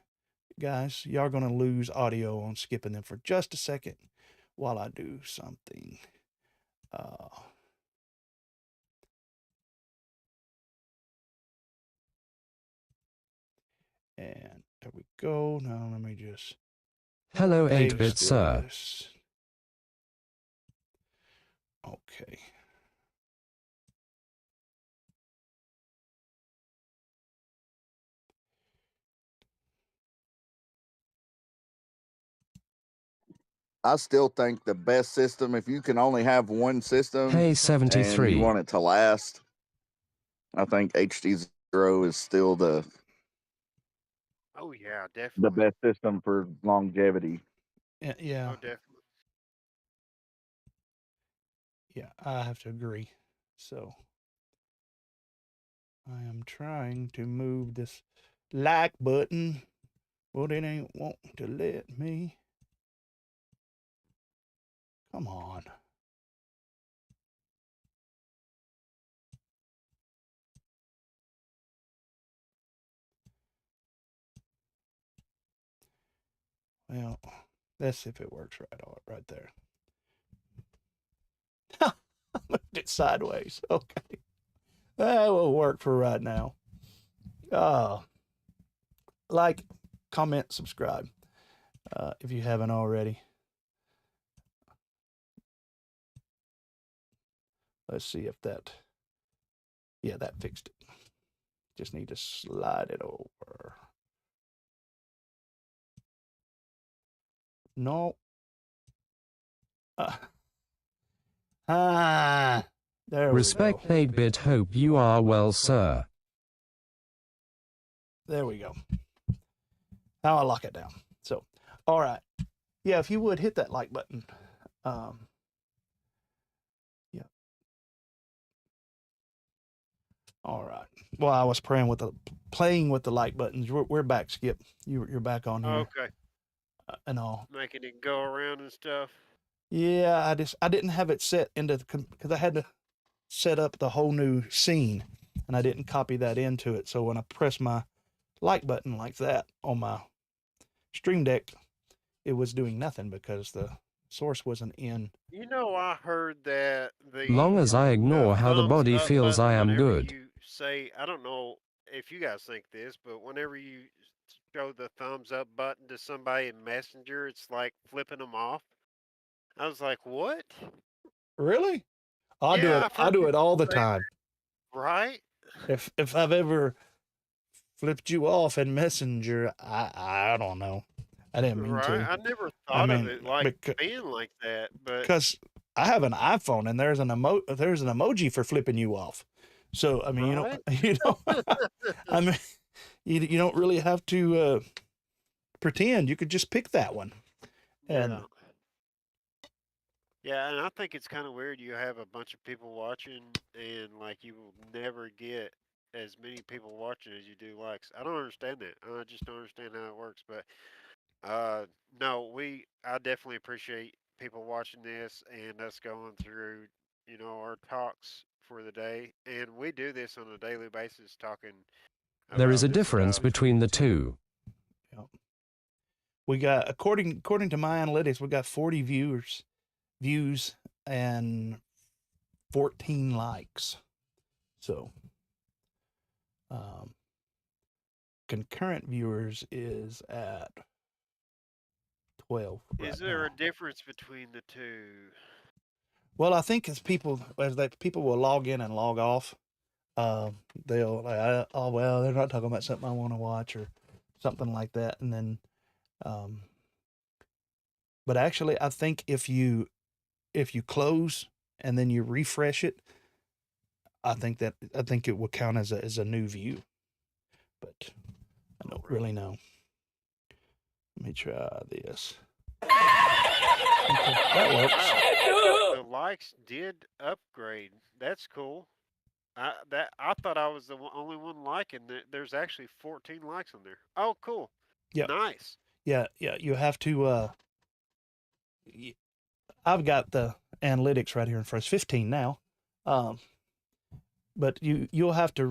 guys. Y'all gonna lose audio on skipping them for just a second while I do something. And there we go. Now let me just Hello, paste 8-bit sir. this. Okay. I still think the best system, if you can only have one system Hey, and you 73. want it to last, I think HDzero is still the Oh, yeah, definitely. best system for longevity. Yeah. Oh, definitely. Yeah, I have to agree. So I am trying to move this like button, but it ain't want to let me. Come on. Well, let's see if it works right there. Moved it sideways. Okay. That will work for right now. Like, comment, subscribe if you haven't already. Let's see if that, yeah, that fixed it. Just need to slide it over. No. There Respect we go. 8-bit. Hope you are well, sir. There we go. Now I lock it down. So, all right. Yeah, if you would hit that like button. Yeah. All right. Well, I was playing with the like buttons. We're back, Skip. You're back on here. Okay. And all. Making it go around and stuff. Yeah, I didn't have it set into because I had to set up the whole new scene, and I didn't copy that into it. So when I press my like button like that on my Stream Deck, it was doing nothing because the source wasn't in. You know, I heard that the Long as I ignore how the thumbs body up feels, button I am whenever good. You say, I don't know if you guys think this, but whenever you show the thumbs up button to somebody in Messenger, it's like flipping them off. I was like, what? Really? I do Yeah, it. I've I heard do it all the people say time. that, right? If I've ever flipped you off in Messenger, I don't know. I didn't mean Right. to. I never I thought of mean, it like being like that, but because I have an iPhone and there's an emoji for flipping you off. So I mean, right? you know, I mean, you don't really have to pretend. You could just pick that one. And Yeah. Yeah, and I think it's kind of weird you have a bunch of people watching and like you will never get as many people watching as you do likes. I don't understand that. I just don't understand how it works. But no, I definitely appreciate people watching this and us going through, our talks for the day. And we do this on a daily basis talking There is about a this difference stuff. between the two. we got according to my analytics, we got 40 views and 14 likes. So concurrent viewers is at 12 right Is there now. a difference between the two? Well, I think as people will log in and log off, they'll like, oh well, they're not talking about something I want to watch or something like that, and then, but actually, I think if you close and then you refresh it, I think it will count as a new view, but I don't really know. Let me try this. Okay, that works. The likes did upgrade. That's cool. I thought I was the only one liking. There's actually 14 likes on there. Oh, cool. Yep. Nice. Yeah. You have to. I've got the analytics right here in front. It's 15 now, but you'll have to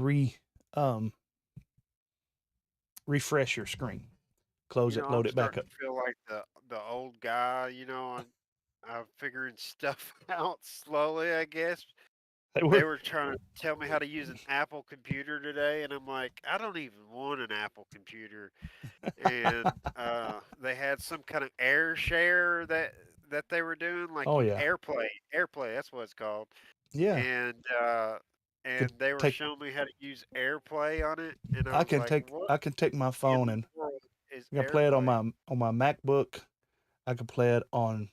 refresh your screen, close it, load I'm it back starting up. to feel like the old guy. I'm figuring stuff out slowly, I guess. They were trying to tell me how to use an Apple computer today, and I'm like, I don't even want an Apple computer. And they had some kind of air share that they were doing, like Oh yeah, AirPlay. That's what it's called. yeah. And they were showing me how to use AirPlay on it, and I was like, what I can take my phone in and the world is I can play it on AirPlay? my MacBook. I can play it on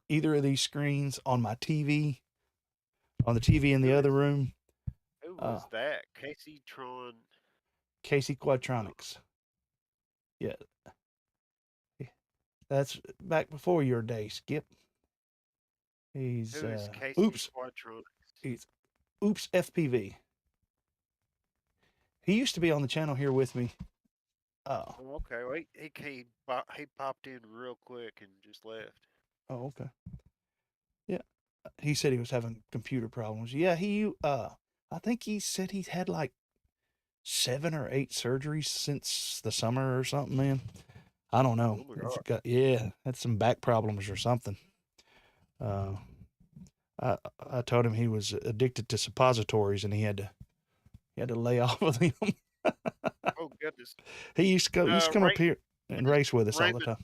either of these screens, on my TV, on the TV in the other room. Who was that? Casey Tron. Casey Quadtronics. Yeah. That's back before your day, Skip. He's Who is Casey Quadtronics? He's Oops FPV. He used to be on the channel here with me. Oh, okay. Wait, he popped in real quick and just left. Oh, okay. He said he was having computer problems. Yeah, I think he said he's had like 7 or 8 surgeries since the summer or something, man. I don't know. Oh my God. Had some back problems or something. Uh, I told him he was addicted to suppositories and he had to lay off of them. Oh goodness. He used to come up here and race with us all the Raymond, time.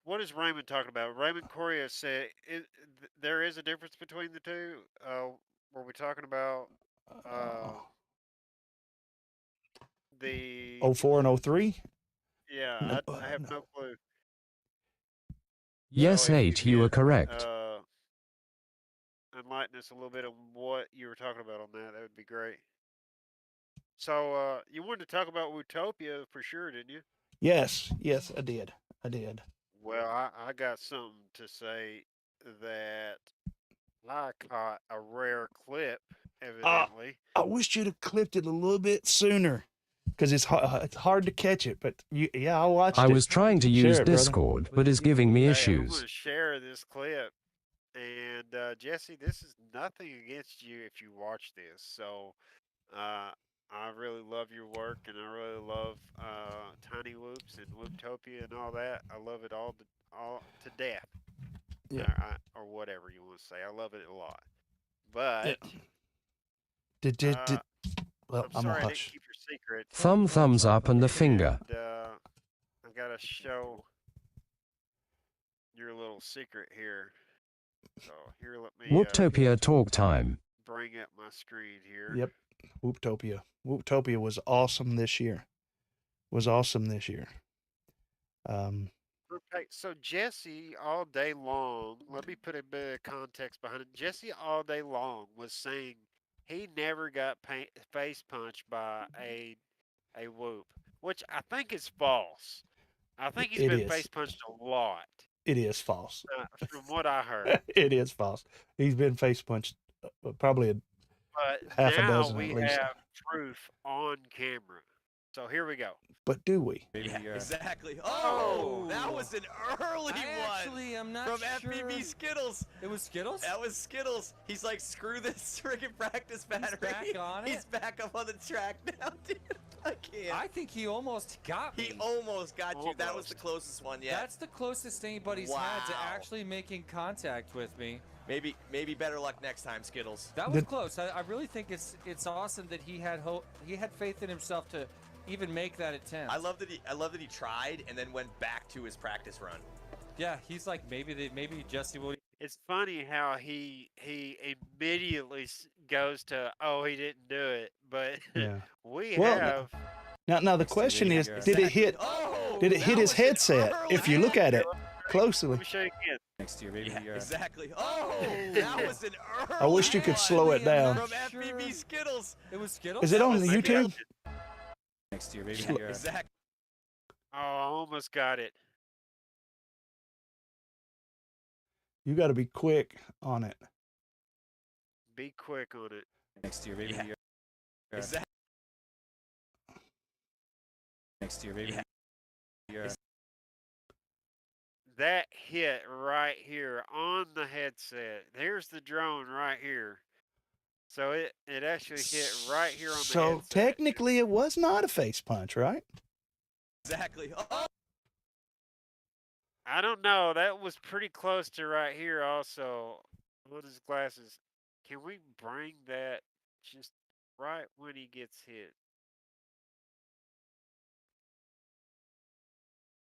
what is Raymond talking about? Raymond Correa said there is a difference between the two. Were we talking about uh, the? 04 and 03? Yeah, I have no clue. Yes, So if 8, you you are could correct. enlighten us a little bit on what you were talking about on that, that would be great. So you wanted to talk about Utopia for sure, didn't you? Yes, I did. Well, I got something to say that I caught a rare clip, evidently. I wish you'd have clipped it a little bit sooner because it's hard to catch it. But I watched I it. was trying to Share use it, brother. Discord, but is giving me Hey, I'm issues. going to share this clip. And Jesse, this is nothing against you if you watch this. So I really love your work, and I really love TinyWhoops and Whooptopia and all that. I love it all to death. Yeah. Or whatever you want to say. I love it a lot. Yeah. But Well, I'm sorry I didn't hush. keep your secret. Thumbs up and the finger. And, I gotta show your little secret here. So here, let me Whooptopia talk time. bring up my screen here. Yep. Whooptopia. Whooptopia was awesome this year. Okay, so Jesse all day long, let me put a bit of context behind it. Jesse all day long was saying he never got face punched by a whoop, which I think is false. I think he's It been is. face punched a lot, It is false. from what I heard. It is false. He's been face punched probably But half a now dozen we at least. have proof on camera. So here we go. But do we? Yeah, exactly. Oh, that was an early one. I'm not from sure. FPV Skittles. It was Skittles? That was Skittles. He's like, screw this friggin' practice battery. back on He's it? back up on the track now, dude. I can't. I think he almost got me. He almost got you. That was the Almost. closest one yet. That's the closest anybody's had to Wow. actually making contact with me. Maybe better luck next time, Skittles. That was close. I really think it's awesome that he had hope. He had faith in himself to even make that attempt. I love that he tried and then went back to his practice run. Yeah, he's like maybe Jesse will. It's funny how he immediately goes to, oh, he didn't do it, but Yeah. we Well, have. Now the question is, Yeah. did it hit? Oh, Did it that hit his was an headset? early If you look at it closely, Let me show you again. Next year, maybe. Yeah, exactly. Oh, that was an early I wished you could one slow it down. from Sure. FPV Skittles. It was Skittles. Is it on Maybe I YouTube? did. Next year, maybe. Yeah, exactly. Oh, I almost got it. You got to be quick on it. Be quick on it. Next year, maybe. Yeah. Exactly. Next year, maybe. Yeah. That hit right here on the headset. There's the drone right here. So it actually hit right here on the So headset. technically, it was not a face punch, right? Exactly. Oh, I don't know. That was pretty close to right here also. On his glasses. Can we bring that just right when he gets hit?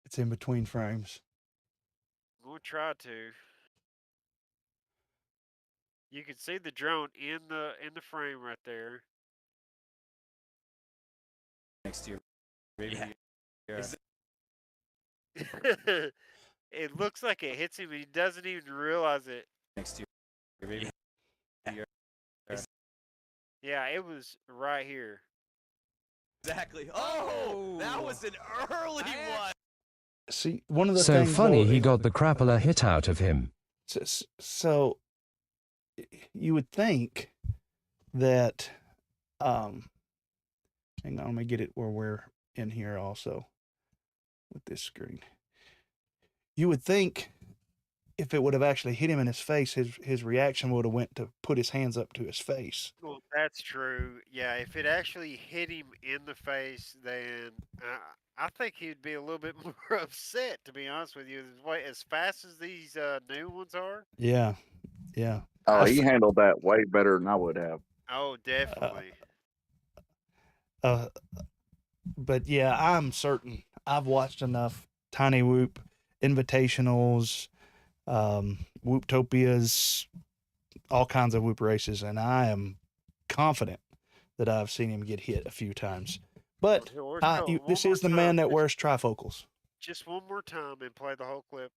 It's in between frames. I'm gonna try to. You can see the drone in the frame right there. Next year, maybe. Yeah. It looks like it hits him, and he doesn't even realize it. Next year, maybe. Yeah, it was right here. exactly. Oh, that was an early one. See, one of the So things. funny though, he got the crappler hit out of him. So you would think that. Hang on, let me get it where we're in here also with this screen. You would think if it would have actually hit him in his face, his reaction would have went to put his hands up to his face. Well, that's true. Yeah, if it actually hit him in the face, then I think he'd be a little bit more upset. To be honest with you, as fast as these new ones are. Yeah, yeah. Oh, I he f- handled that way better than I would have. Oh, definitely. uh, but yeah, I'm certain I've watched enough TinyWhoop invitationals, Whooptopias, all kinds of whoop races, and I am confident that I've seen him get hit a few times. But this is the man that wears trifocals. Just one more time and play the whole clip.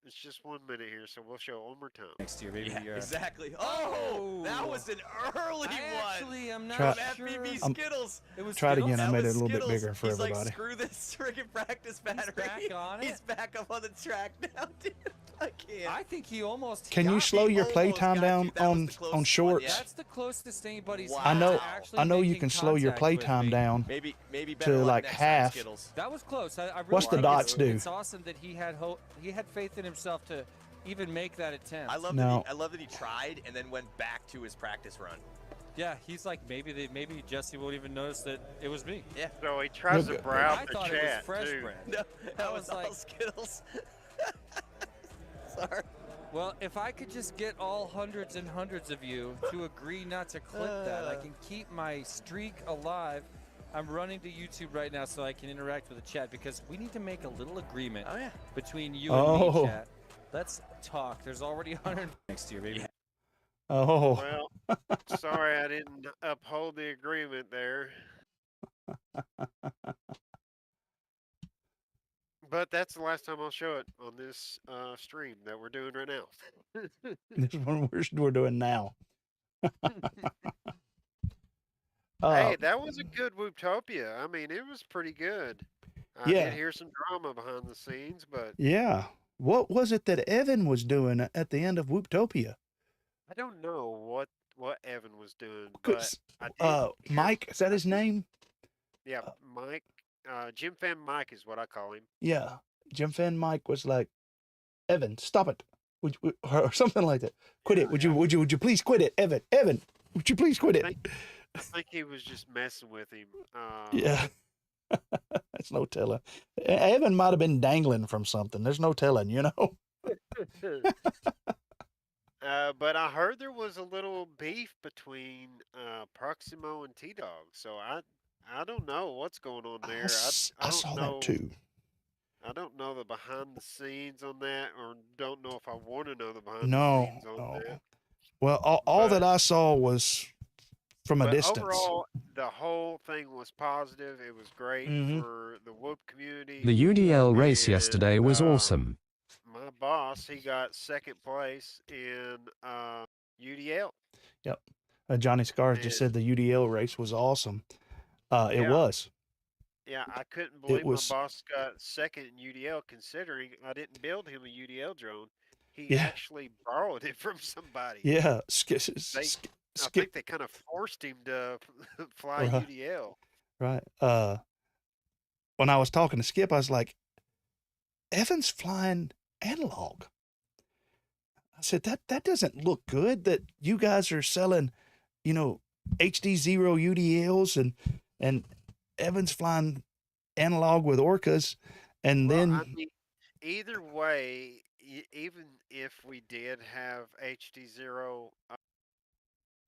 It's just 1 minute here, so we'll show it one more time. Next year, maybe. Yeah, exactly. Oh, that was an early Actually, I'm not Try- sure. FPV Skittles. It was Try it Skittles? again. I That made it a was little bit Skittles. bigger for He's everybody. like, screw this friggin' practice battery. back on it? He's back up on the track now, dude. I can't. I think he almost. Can you got slow me, your almost playtime got down you. That was on the closest on one, shorts? yeah. That's the closest anybody's. Wow. I know. had to actually I know you making can slow your contact with playtime me. down. Maybe to, better luck like, next half. time, Skittles. That was close. I really What's the think dots do? It's awesome that he had hope. He had faith in himself to even make that attempt. I love No. that he tried and then went back to his practice run. Yeah, he's like maybe Jesse won't even notice that it was me. Yeah. So he tries to Look, browse I the thought chat it was fresh too. bread. No, that I was was all like- Skittles. Sorry. Well, if I could just get all hundreds and hundreds of you to agree not to clip that, I can keep my streak alive. I'm running to YouTube right now so I can interact with the chat because we need to make a little agreement Oh yeah. between you and Oh. me, chat. Let's talk. There's already 100 next year, baby. Oh, Well, sorry I didn't uphold the agreement there. But that's the last time I'll show it on this stream that we're doing right now. this one we're doing now. Hey, that was a good Whooptopia. I mean, it was pretty good. I Yeah. did hear some drama behind the scenes, but Yeah. What was it that Evan was doing at the end of Whooptopia? I don't know what Evan was doing. But 'Cause, I did hear- Mike, is that his name? Yeah, Mike. Jim Fan Mike is what I call him. Yeah. Jim Fan Mike was like, Evan, stop it. Or something like that. Quit it. Would you please quit it? Evan, would you please quit it? I think he was just messing with him. Yeah. That's no telling. Evan might have been dangling from something. There's no telling, you know? But I heard there was a little beef between Proximo and T-Dog, so I don't know what's going on there. I I don't saw know, that too. I don't know the behind the scenes on that, or don't know if I want to know the behind the No. scenes on no. that. Well, all that But- I saw was from a But distance. overall, the whole thing was positive. It was great Mhm. for the Whoop community. The UDL race And, yesterday was awesome. My boss, he got second place in UDL. Johnny Scars just It- said the UDL race was awesome. It Yeah. was. Yeah, I couldn't believe was- my boss got second in UDL, considering I didn't build him a UDL drone. He Yeah. actually borrowed it from somebody. Yeah. I Skip. think they kind of forced him to fly Right. UDL. Right. When I was talking to Skip, I was like, Evan's flying analog. I said, that doesn't look good that you guys are selling, HDzero UDLs and Evan's flying analog with Orcas. And Well, then, I mean, either way, even if we did have HDzero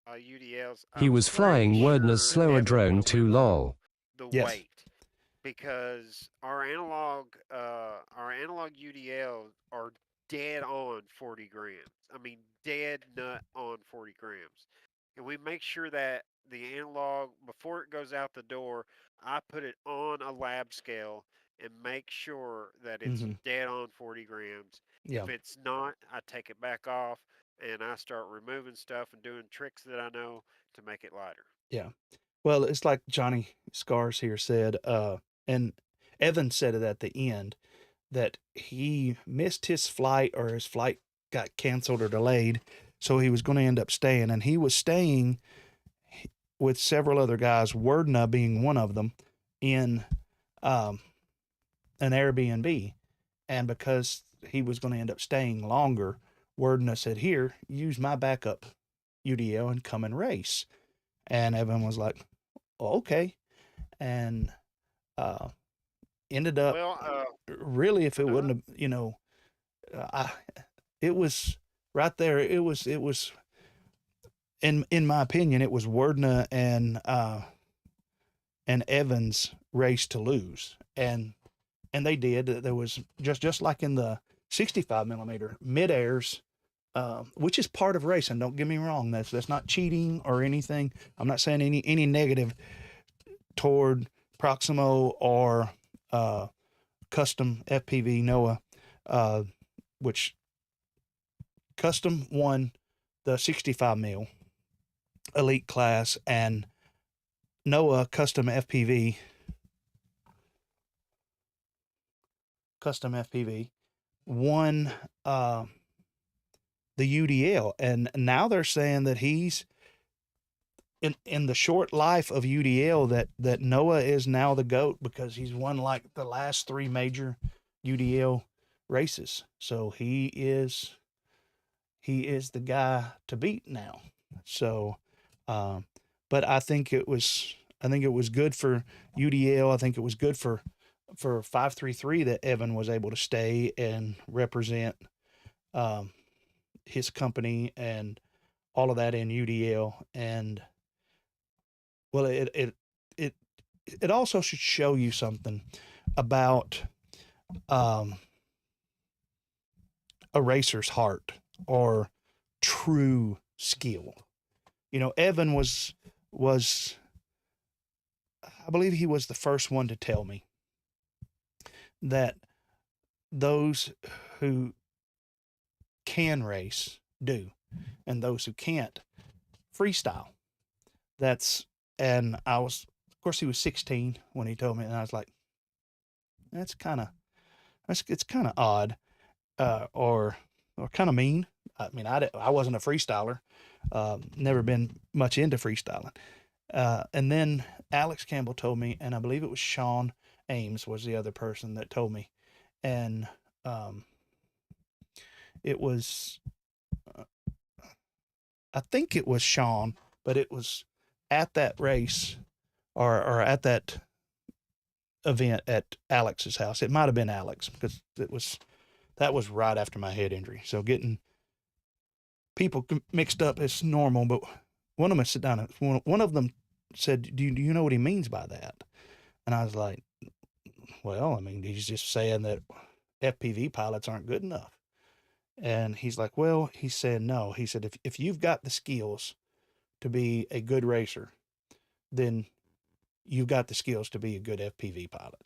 UDLs, He I'm was pretty flying Wordner's sure slower Evan drone would've too went lol. the Yes. weight, because our analog UDLs are dead on 40 grams. I mean, dead nut on 40 grams. And we make sure that the analog, before it goes out the door, I put it on a lab scale and make sure that it's Mhm. dead on 40 grams. yeah. If it's not, I take it back off and I start removing stuff and doing tricks that I know to make it lighter. Well, it's like Johnny Scars here said, and Evan said it at the end, that he missed his flight or his flight got canceled or delayed. So he was going to end up staying, and he was staying with several other guys, Wordna being one of them, in an Airbnb. And because he was going to end up staying longer. Wordna said, "Here, use my backup UDL and come and race." And Evan was like, "Okay," and ended up Well, really, if it uh-huh. wouldn't have, I it was right there. It was in my opinion, it was Wordna and Evans' race to lose, and they did. There was just like in the 65 millimeter mid airs, which is part of racing. Don't get me wrong. That's not cheating or anything. I'm not saying any negative toward Proximo or Custom FPV Noah, which Custom won the 65 mil elite class, and Noah Custom FPV won the UDL, and now they're saying that he's in the short life of UDL that Noah is now the GOAT because he's won like the last 3 major UDL races. So he is the guy to beat now. So, but I think it was good for UDL. I think it was good for 533 that Evan was able to stay and represent his company and all of that in UDL. And well, it also should show you something about a racer's heart or true skill. Evan was I believe he was the first one to tell me that those who can race do, and those who can't freestyle. And I was, of course, he was 16 when he told me, and I was like, it's kind of odd, or kind of mean. I mean, I wasn't a freestyler, never been much into freestyling. And then Alex Campbell told me, and I believe it was Sean Ames was the other person that told me, and it was, I think it was Sean, but it was at that race or at that event at Alex's house. It might have been Alex because that was right after my head injury. So getting people mixed up is normal, but one of them sit down. One of them said, do you know what he means by that? And I was like, well, I mean, he's just saying that FPV pilots aren't good enough. And he's like, well, he said, no. He said, if you've got the skills to be a good racer, then you've got the skills to be a good FPV pilot.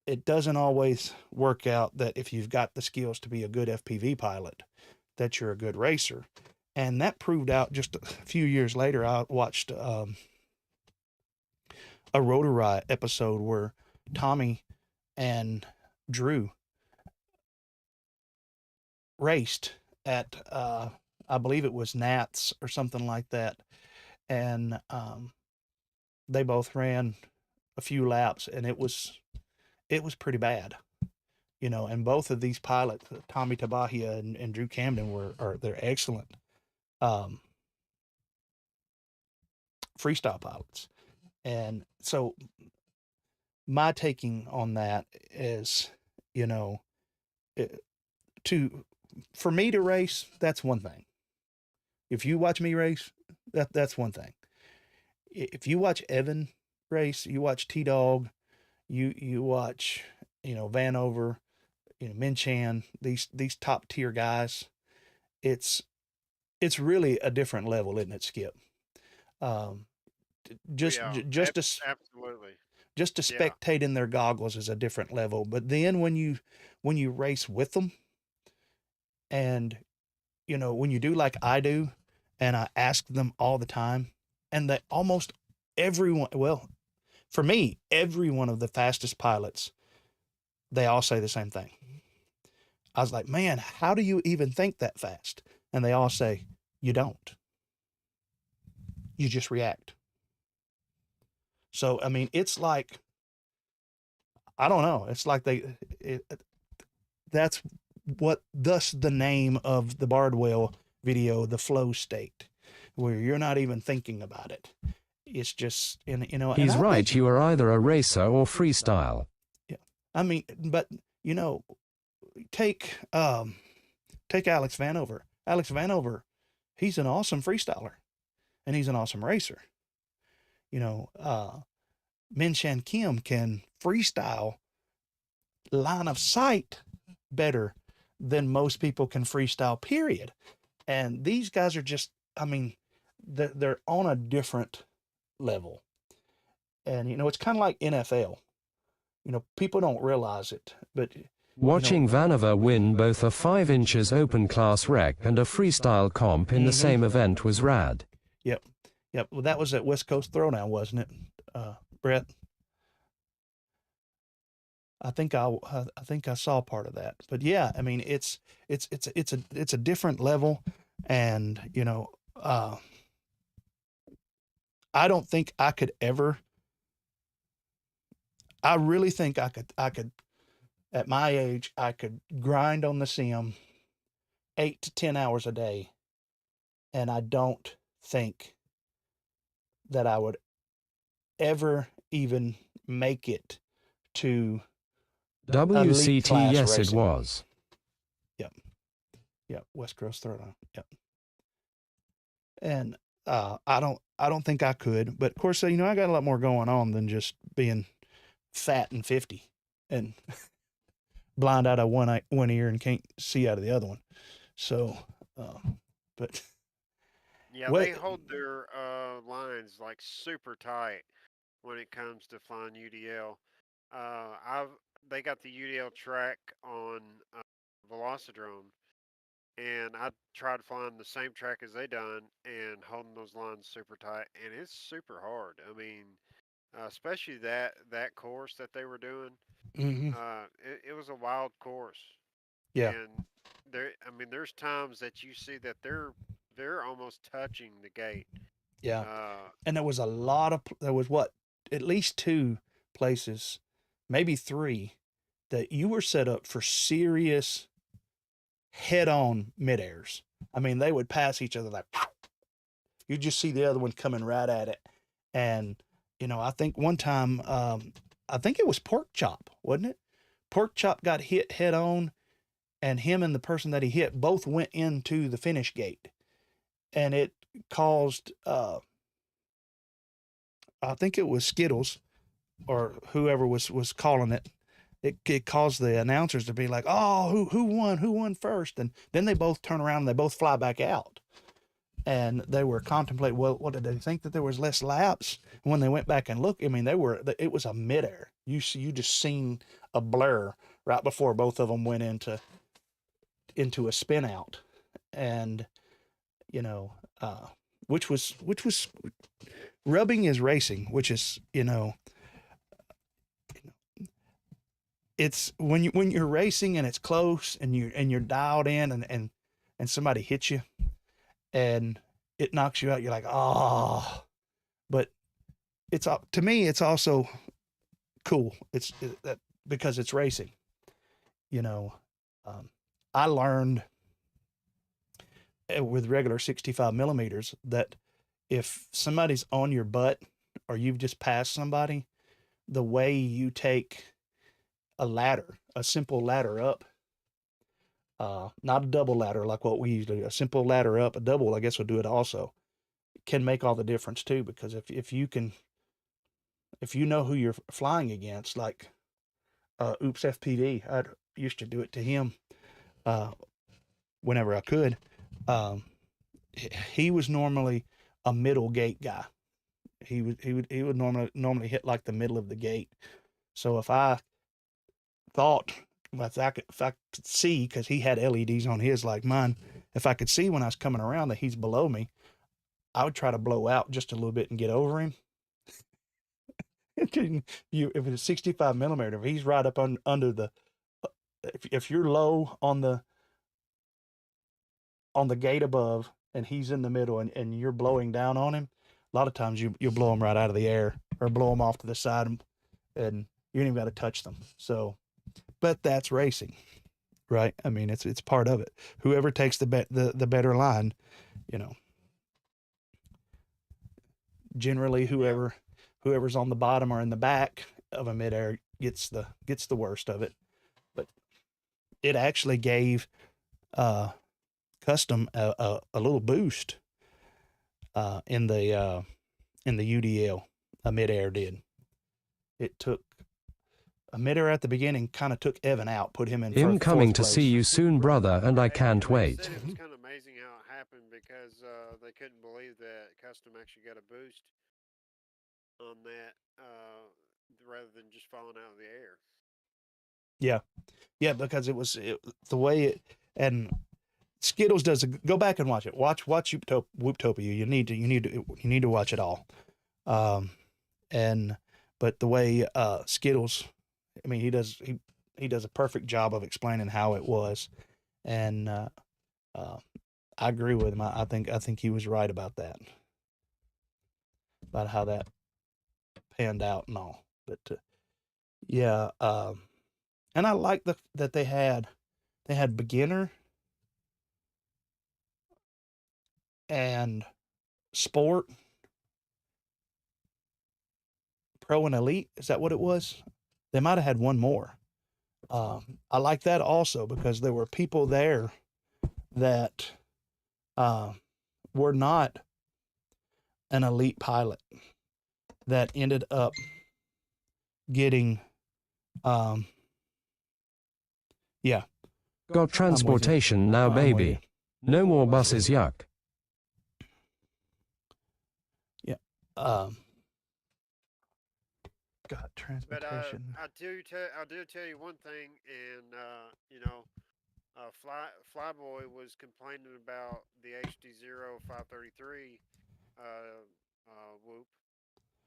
It doesn't always work out that if you've got the skills to be a good FPV pilot, that you're a good racer. And that proved out just a few years later. I watched a Rotor Riot episode where Tommy and Drew raced at, I believe it was Nats or something like that. And they both ran a few laps, and it was pretty bad. And both of these pilots, Tommy Tabahia and Drew Camden, they're excellent freestyle pilots. And so my taking on that is, for me to race, that's one thing. If you watch me race, that's one thing. If you watch Evan race, you watch T-Dog, you watch, Vanover, Minchan, these top tier guys, it's really a different level, isn't it, Skip? Just Absolutely. just to spectate in their goggles is a different level. But then when you race with them, and when you do like I do, and I ask them all the time, and they almost everyone, well, for me, every one of the fastest pilots, they all say the same thing. I was like, man, how do you even think that fast? And they all say, you don't. You just react. So, I mean, it's like, I don't know. It's like that's thus the name of the Bardwell video, the flow state, where you're not even thinking about it. It's just, and He's I right, think, you are either a racer or freestyle. yeah, I mean, but take Alex Vanover. Alex Vanover, he's an awesome freestyler, and he's an awesome racer. Min Shan Kim can freestyle line of sight better than most people can freestyle, period. And these guys are just, I mean, they're on a different level. And, it's kind of like NFL. People don't realize it, but Watching Vanover win both a 5 inches open class rec and a freestyle comp in the same event was rad. Yep. Well, that was at West Coast Throwdown, wasn't it, Brett? I think I saw part of that, but yeah, I mean, it's a different level, and I don't think I could ever. I really think I could, at my age, I could grind on the sim 8 to 10 hours a day, and I don't think that I would ever even make it to elite WCT, class yes, racing. it was. Yep, West Coast Throwdown. Yep. And I don't think I could, but of course, I got a lot more going on than just being fat and 50 and blind out of one ear and can't see out of the other one. So, but Yeah, what? they hold their lines like super tight when it comes to flying UDL. They got the UDL track on Velocidrome, and I tried flying the same track as they done and holding those lines super tight, and it's super hard. I mean, especially that course that they were doing. Mm-hmm. It was a wild course, Yeah. and there's times that you see that they're almost touching the gate. Yeah. And there was what, at least 2 places, maybe 3, that you were set up for serious head-on mid-airs. I mean, they would pass each other like, you just see the other one coming right at it. And, I think one time, I think it was Pork Chop, wasn't it? Pork Chop got hit head-on, and him and the person that he hit both went into the finish gate. And it caused, I think it was Skittles or whoever was calling it. It caused the announcers to be like, "Oh, who won first?" And then they both turn around and they both fly back out. And they were contemplating, well, what did they think, that there was less laps? And when they went back and looked, I mean, it was a midair. You just seen a blur right before both of them went into a spin out. And, which was rubbing is racing, which is, it's when you're racing and it's close and you're dialed in and somebody hits you and it knocks you out, you're like, oh, but to me, it's also cool. Because it's racing, I learned with regular 65 millimeters that if somebody's on your butt or you've just passed somebody, the way you take a simple ladder up, not a double ladder like what we usually do, a simple ladder up, a double, I guess will do it also, can make all the difference too. Because if you know who you're flying against, like Oops FPV, I used to do it to him whenever I could. He was normally a middle gate guy. He would normally hit like the middle of the gate. So if I thought, if I could see, because he had LEDs on his like mine, if I could see when I was coming around that he's below me, I would try to blow out just a little bit and get over him. If it's 65 millimeter, if he's right up under the, if you're low on the gate above and he's in the middle and you're blowing down on him, a lot of times you'll blow him right out of the air or blow him off to the side and you ain't even got to touch them. So, but that's racing. right? I mean, it's part of it. Whoever takes the better line, you know, generally whoever's on the bottom or in the back of a midair gets the worst of it. But it actually gave custom a little boost in the UDL. A midair did. It took a midair at the beginning, kind of took Evan out, put him in Coming fourth to place. see you soon, brother, and I can't They wait. said it was kind of amazing how it happened because they couldn't believe that custom actually got a boost on that rather than just falling out of the air. Yeah, because the way it, and Skittles does go back and watch it. Watch Whooptopia. You need to watch it all. But the way Skittles, I mean, he does a perfect job of explaining how it was, and I agree with him. I think he was right about that, about how that panned out and all. But yeah, and I like that they had beginner and sport, pro and elite. Is that what it was? They might have had one more. I like that also because there were people there that were not an elite pilot that ended up getting, yeah. Got transportation now, I'm with you. baby. No more buses, yuck. Yeah. God, But transportation. I do tell you one thing, and Flyboy was complaining about the HDzero 533 whoop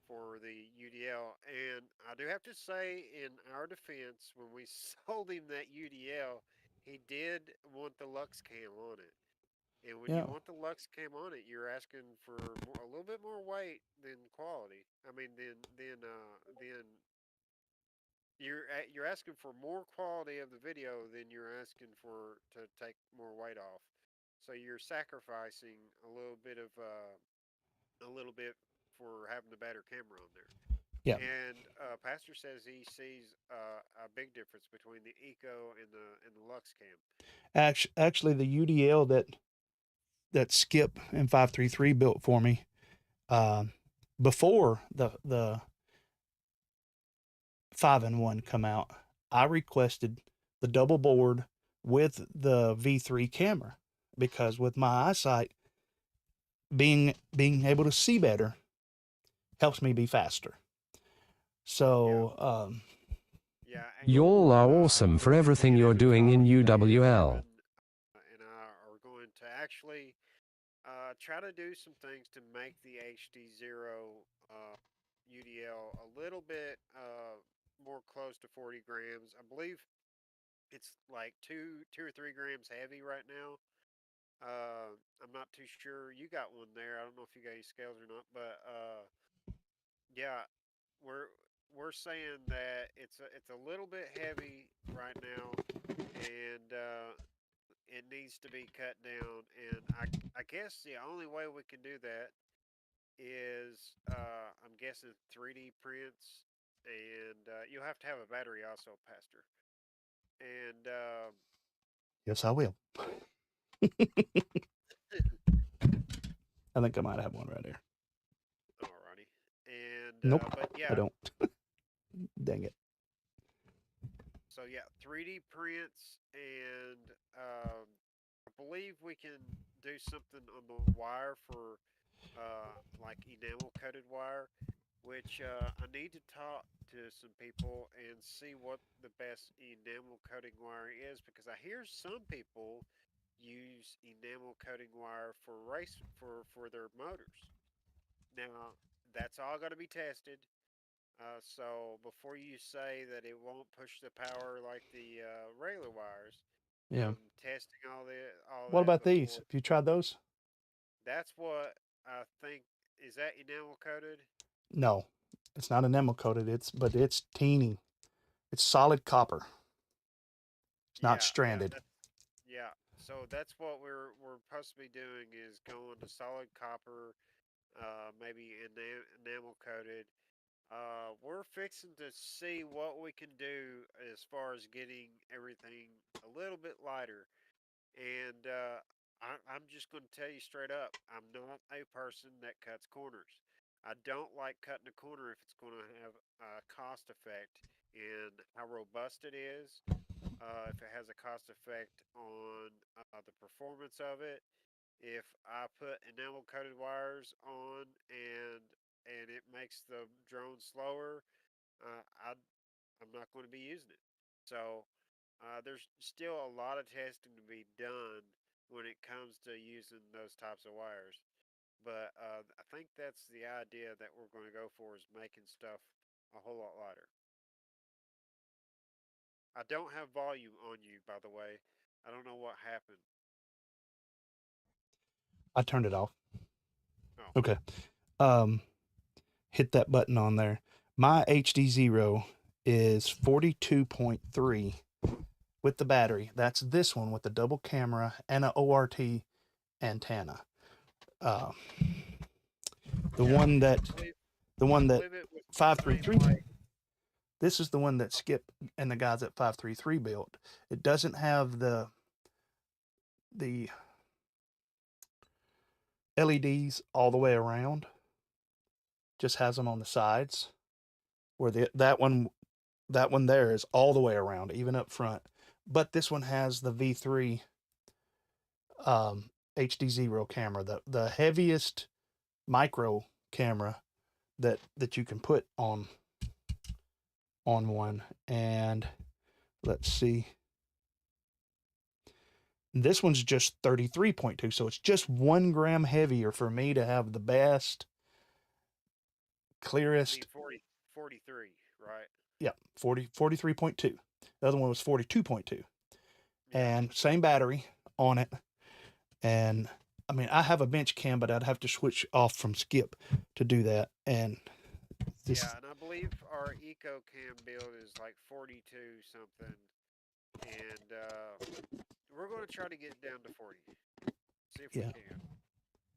for the UDL, and I do have to say, in our defense, when we sold him that UDL, he did want the Lux Cam on it. And when you Yeah. want the Lux Cam on it, you're asking for a little bit more weight than quality. I mean, then you're asking for more quality of the video than you're asking for to take more weight off. So you're sacrificing a little bit for having the better camera on there. Yeah. And Pastor says he sees a big difference between the Eco and the Lux Cam. Actually, the UDL that Skip and 533 built for me, before the 5-in-1 come out, I requested the double board with the V3 camera because with my eyesight, being able to see better helps me be faster. So Yeah, and Y'all are awesome for everything you're doing in UWL. And I are going to actually try to do some things to make the HDzero UDL a little bit more close to 40 grams. I believe it's like two or 3 grams heavy right now. I'm not too sure. You got one there. I don't know if you got any scales or not, but yeah, we're saying that it's a little bit heavy right now, and it needs to be cut down. And I guess the only way we can do that is I'm guessing 3D prints, and you'll have to have a battery also, Pastor. And yes, I will. I think I might have one right here. alrighty, and Nope, but yeah, I don't. Dang it. so yeah, 3D prints, and I believe we can do something on the wire for like enamel coated wire, which I need to talk to some people and see what the best enamel coating wire is, because I hear some people use enamel coating wire for for their motors. Now that's all got to be tested. So before you say that it won't push the power like the regular wires, Yeah. testing all What that about these? before. Have you tried those? That's what I think. Is that enamel coated? No, it's not enamel coated. But it's teeny. It's solid copper. It's not Yeah, stranded. yeah. So that's what we're supposed to be doing is going to solid copper, maybe enamel coated. We're fixing to see what we can do as far as getting everything a little bit lighter. And I'm just going to tell you straight up, I'm not a person that cuts corners. I don't like cutting a corner if it's going to have a cost effect in how robust it is, if it has a cost effect on the performance of it. If I put enamel coated wires on and it makes the drone slower, I'm not going to be using it. So there's still a lot of testing to be done when it comes to using those types of wires. But I think that's the idea that we're going to go for is making stuff a whole lot lighter. I don't have volume on you, by the way. I don't know what happened. I turned it off. Oh, Okay. Hit that button on there. My HDzero is 42.3 with the battery. That's this one with the double camera and an ORT antenna. Uh, the yeah. one I that believe, the I one that believe it was the same 533. way. This is the one that Skip and the guys at 533 built. It doesn't have the LEDs all the way around. Just has them on the sides. Where that one there is all the way around, even up front. But this one has the V3 HDzero camera, the heaviest micro camera that you can put on one. And let's see, this one's just 33.2, so it's just 1 gram heavier for me to have the best, clearest. 43, right? Yeah, 43.2. The other one was 42.2, Yeah. and same battery on it. And I mean, I have a bench cam, but I'd have to switch off from Skip to do that. And this, Yeah, and I believe our Eco Cam build is like 42 something, and we're going to try to get it down to 40. See if we yeah, can,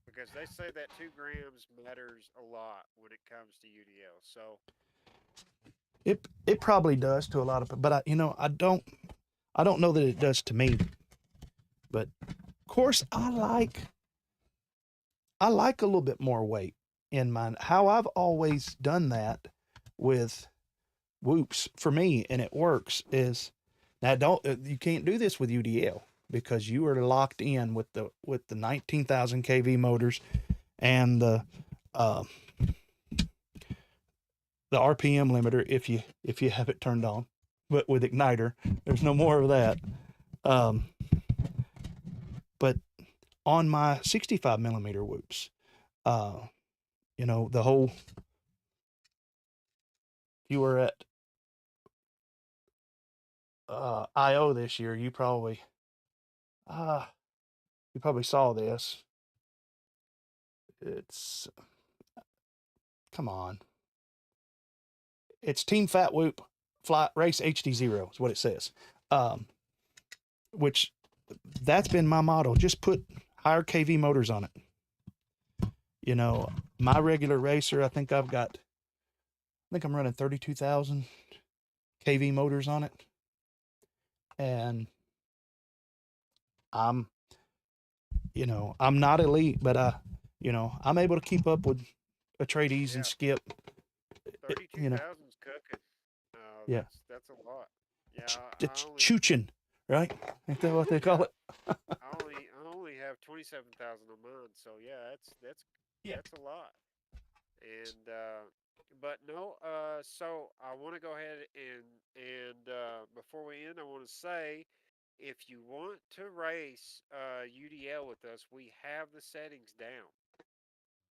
because they say that 2 grams matters a lot when it comes to UDL. So it probably does to a lot of, but I don't know that it does to me. But of course, I like a little bit more weight in mine. How I've always done that with whoops for me, and it works, is now don't you can't do this with UDL because you are locked in with the 19,000 kV motors and uh, the RPM limiter if you have it turned on. But with igniter, there's no more of that. Um, but on my 65 millimeter whoops, the whole, you were at IO this year, you probably saw this. It's, come on, it's Team Fat Whoop Fly Race HDzero is what it says. Which that's been my motto. Just put higher KV motors on it. My regular racer, I think I'm running 32,000 KV motors on it, and I'm, I'm not elite, but I'm able to keep up with ATrades and yeah, Skip. 32,000's cooking. Yeah, That's a lot. Yeah, it's chooching, right? Ain't that what they call yeah, it? I only have 27,000 a month, so yeah, Yeah. that's a lot. And but no, so I want to go ahead and before we end, I want to say if you want to race UDL with us, we have the settings down.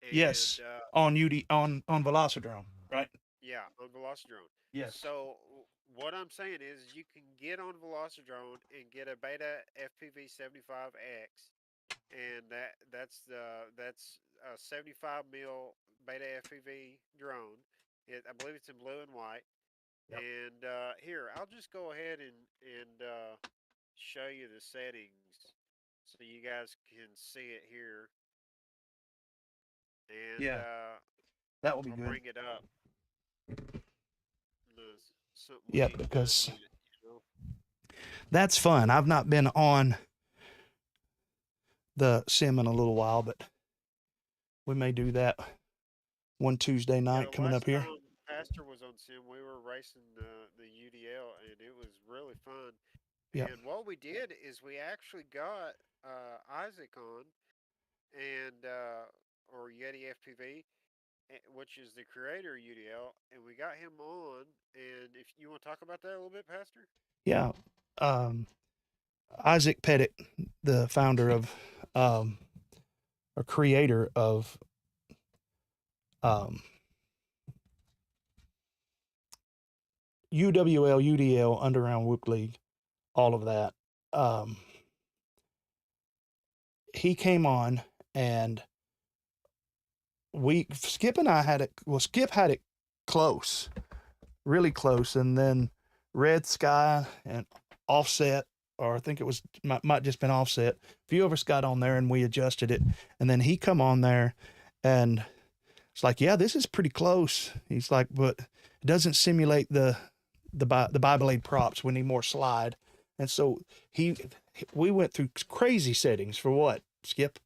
And Yes, on on Velocidrome, right? yeah, on Velocidrone. Yes. So what I'm saying is you can get on Velocidrone and get a Beta FPV 75X, and that's a 75 mil Beta FPV drone. I believe it's in blue and white. Yep. And here, I'll just go ahead and show you the settings so you guys can see it here. And Yeah, that will be I'll good. bring it up. Something we Yeah, ain't done because yet, you know? that's fun. I've not been on the sim in a little while, but we may do that one Tuesday night coming up Last here. time Pastor was on Sim, we were racing the UDL, and it was really fun. Yep. And what we did is we actually got Isaac on, and or Yeti FPV, which is the creator of UDL, and we got him on. And if you want to talk about that a little bit, Pastor. Yeah. Isaac Pettit, the founder of, or creator of, UWL, UDL, Underground Whoop League, all of that. He came on, and Skip and I had it. Well, Skip had it close, really close, and then Red Sky and Offset, or I think it was might just been Offset. A few of us got on there and we adjusted it, and then he come on there, and it's like, yeah, this is pretty close. He's like, but it doesn't simulate the bi-blade props. We need more slide, and so we went through crazy settings for what, Skip,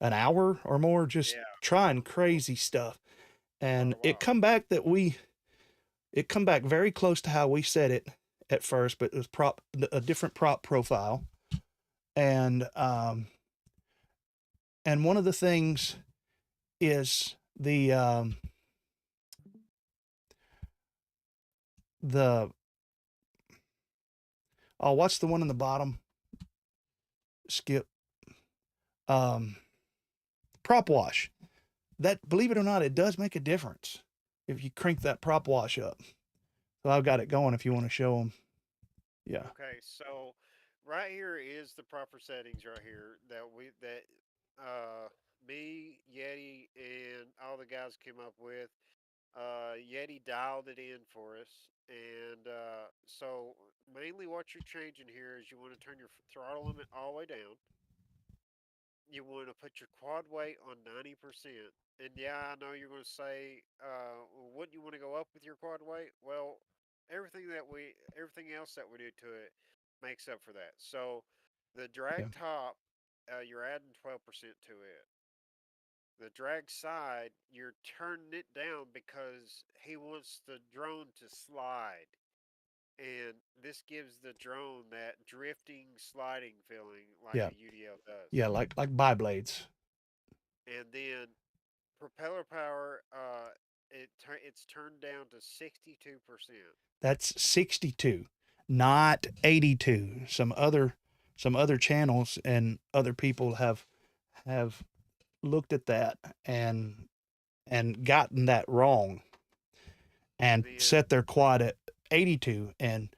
an hour or more, just trying crazy stuff, and it come back very close to how we set it at first, but it was a different prop profile, and one of the things is the what's the one in the bottom, Skip? Prop wash. That, believe it or not, it does make a difference if you crank that prop wash up. So I've got it going if you want to show them. Yeah. Okay, so right here is the proper settings right here that me, Yeti, and all the guys came up with. Yeti dialed it in for us, and so mainly what you're changing here is you want to turn your throttle limit all the way down. You want to put your quad weight on 90%. And yeah, I know you're going to say, wouldn't you want to go up with your quad weight? Well, everything else that we do to it makes up for that. So the drag Yeah. top, you're adding 12% to it. The drag side, you're turning it down because he wants the drone to slide. And this gives the drone that drifting, sliding feeling like Yeah. a UDL does. Yeah. Like bi-blades. And then propeller power, it's turned down to 62%. That's 62, not 82. Some other channels and other people have looked at that and gotten that wrong and set their quad at 82. And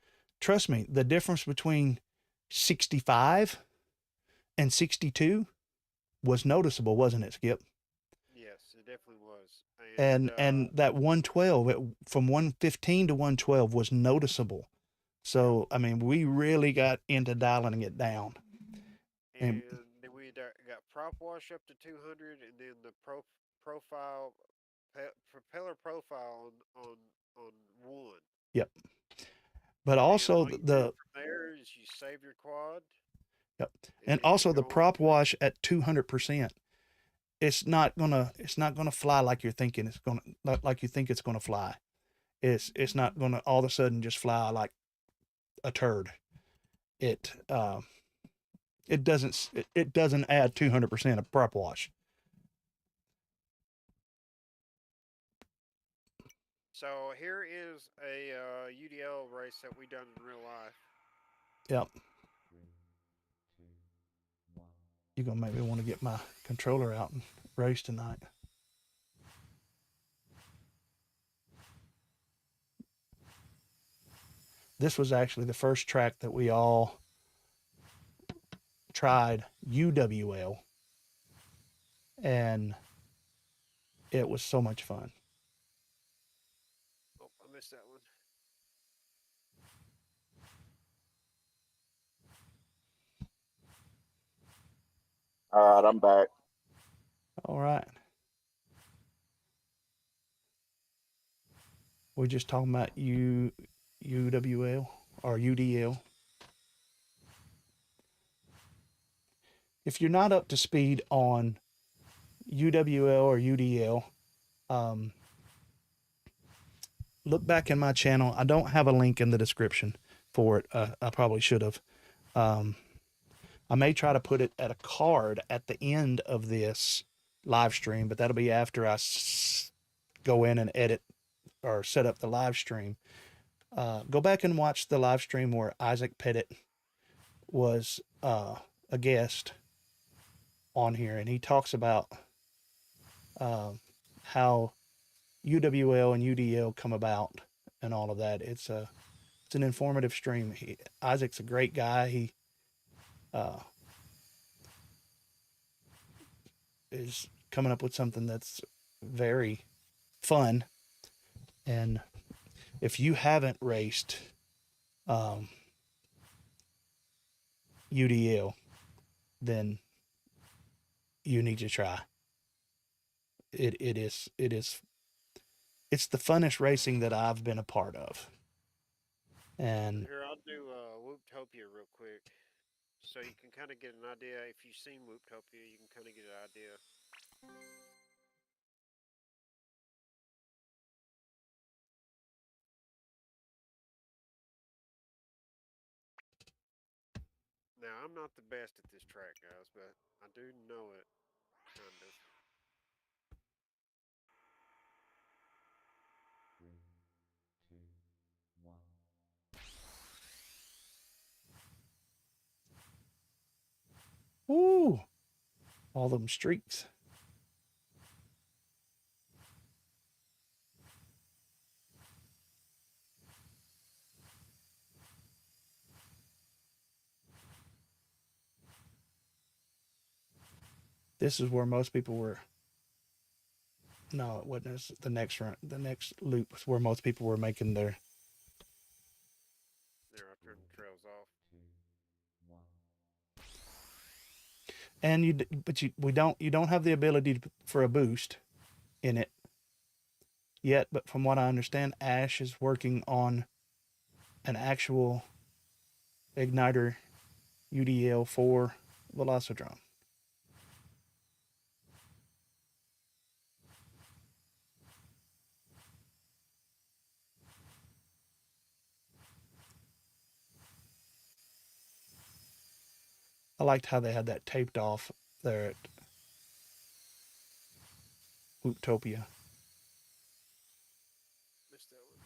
trust me, the difference between 65 and 62 was noticeable, wasn't it, Skip? Yes, it definitely was. And that 112, from 115 to 112 was noticeable. So, I mean, we really got into dialing it down. And then we got prop wash up to 200, and then the profile, propeller profile on 1. Yep. But also from there is you save your quad. Yep. And also the prop wash at 200%. It's not gonna fly like you're thinking it's gonna, like you think it's gonna fly. It's not gonna all of a sudden just fly like a turd. It doesn't add 200% of prop wash. So here is a UDL race that we done in real life. Yep. You're gonna make me want to get my controller out and race tonight. This was actually the first track that we all tried UWL, and it was so much fun. Oh, I missed that one. All right, I'm back. All right. We're just talking about UWL or UDL. If you're not up to speed on UWL or UDL, look back in my channel. I don't have a link in the description for it. I probably should have. I may try to put it at a card at the end of this live stream, but that'll be after I go in and edit or set up the live stream. Go back and watch the live stream where Isaac Pettit was a guest on here, and he talks about how UWL and UDL come about and all of that. It's an informative stream. Isaac's a great guy. He is coming up with something that's very fun. And if you haven't raced UDL, then you need to try. It's the funnest racing that I've been a part of. And Here, I'll do Whooptopia real quick, so you can kind of get an idea. If you've seen Whooptopia, you can kind of get an idea. Now, I'm not the best at this track, guys, but I do know it, kind of. ooh, all them streaks. This is where most people were. No, it wasn't. It's the next run. The next loop was where most people were making their. There, I turned the trails off. And you don't have the ability for a boost in it yet. But from what I understand, Ash is working on an actual igniter UDL for Velocidrome. I liked how they had that taped off there at Whooptopia. Missed that one.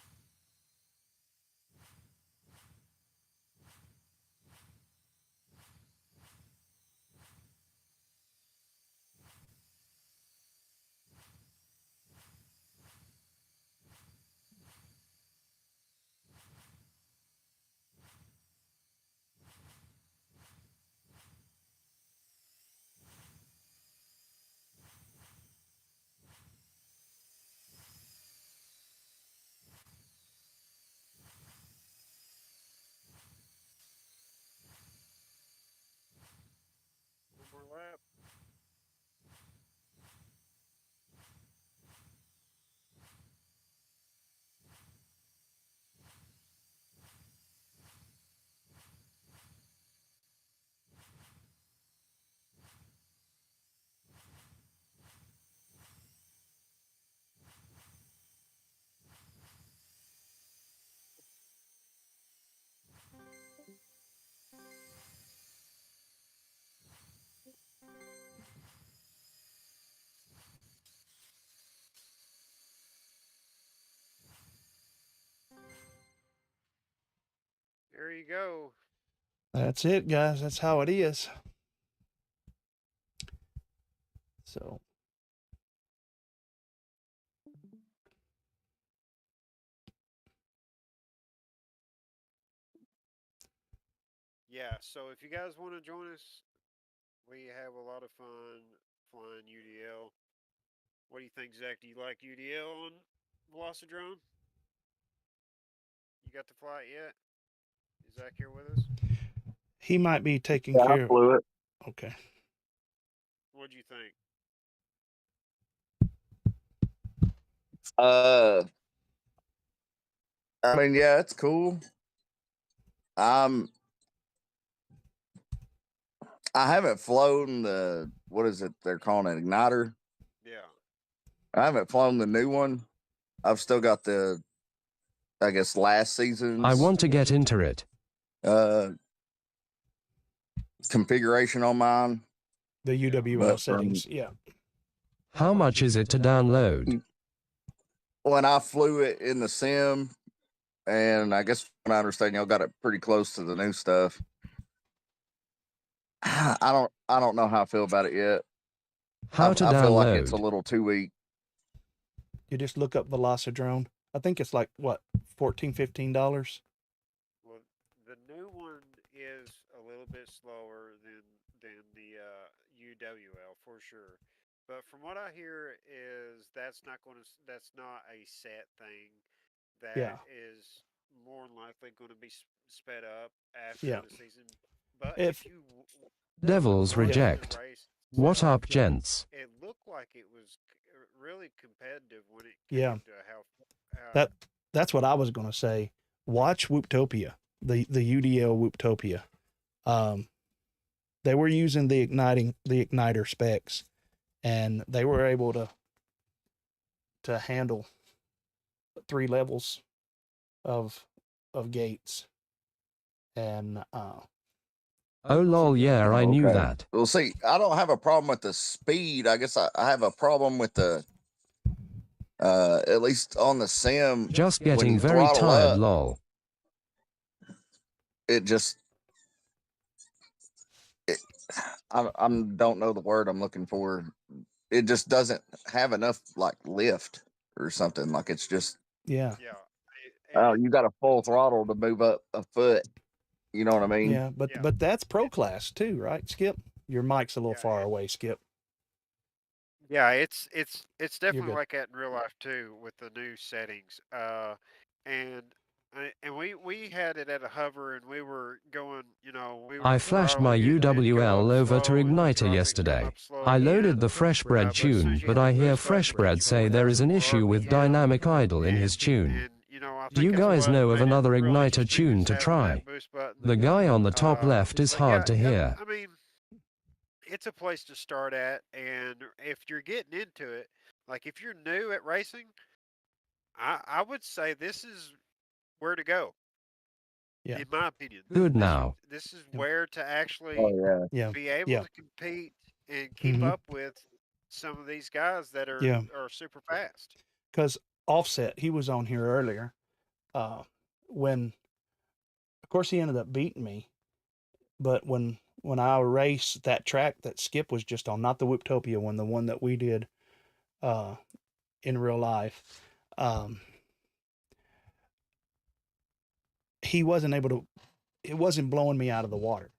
One more lap. There you go. That's it, guys. That's how it is. So. Yeah, so if you guys want to join us, we have a lot of fun flying UDL. What do you think, Zach? Do you like UDL on Velocidrome? You got to fly it yet? Is Zach here with us? He might be taking Yeah, I care of. flew it. Okay. What'd you think? I mean, yeah, it's cool. Um, I haven't flown the what is it? They're calling it igniter. Yeah. I haven't flown the new one. I've still got the, I guess, last season's. I want to get into it. Configuration on mine. The UWL But settings, yeah. How much is it to download? When I flew it in the sim, and I guess when I understand y'all got it pretty close to the new stuff. I don't know how I feel about it yet. How to I feel like it's a download? little too weak. You just look up Velocidrone. I think it's like what, $14, $15. Well, the new one is a little bit slower than the UWL for sure. But from what I hear is that's not a set thing. Yeah, That is more than likely going to be sped up after yeah. the season. But If if you Devils watch the reject. race What itself, up, gents? it looked like it was really competitive when it Yeah. came to how that's what I was gonna say. Watch Whooptopia, the UDL Whooptopia. They were using the igniter specs, and they were able to handle 3 levels of gates. And Oh lol, yeah, I knew that. Well, see, I don't have a problem with the speed. I guess I have a problem with the, at least on the sim, Just when getting you very throttle tired, up, lol. it just, I don't know the word I'm looking for. It just doesn't have enough like lift or something. Like it's just, yeah, yeah. oh, you got a full throttle to move up a foot. You know what I mean? yeah, but that's pro class too, right, Skip? Your mic's a little Yeah, far away, Skip. yeah, it's You're definitely good. like that in real life too with the new settings. And and we had it at a hover, and we were going, we were I flashed my throttling it, and it'd go up UWL over to slow, and then Igniter drop it, come yesterday. up slow I loaded again. the Fresh Bread But as soon tune, as you but hit the I hear boost button, Fresh Bread you say would there have is some an more issue with RPM, dynamic idle in and his tune. and I Do think you that's guys what know of made it another real Igniter interesting tune is to having try? that boost button. The guy on the top left is But hard to yeah, hear. I mean, it's a place to start at, and if you're getting into it, like if you're new at racing, I would say this is where to go, Yeah, in my opinion. Good This now. this is yeah, where to Oh actually yeah. yeah, be able yeah. to compete and keep Mm-hmm. up with some of these guys that Yeah, are super fast. because Offset, he was on here earlier. When of course he ended up beating me, but when I raced that track that Skip was just on, not the Whooptopia one, the one that we did uh, in real life, um, he wasn't able to. It wasn't blowing me out of the water.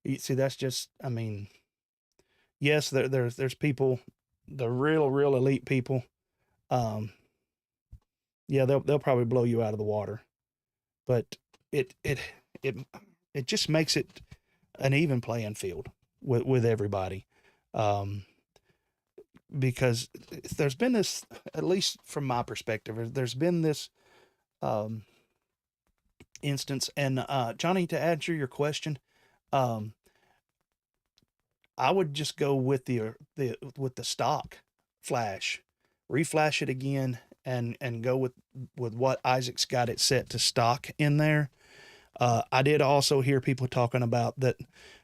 You see, that's just. I mean, yes, there's people, the real elite people. Um, yeah, they'll probably blow you out of the water, but it it it it just makes it an even playing field with everybody. Um, because there's been this, at least from my perspective, there's been this um, instance. And Johnny, to answer your question, um, I would just go with the stock flash, reflash it again, and go with what Isaac's got it set to stock in there. I did also hear people talking about that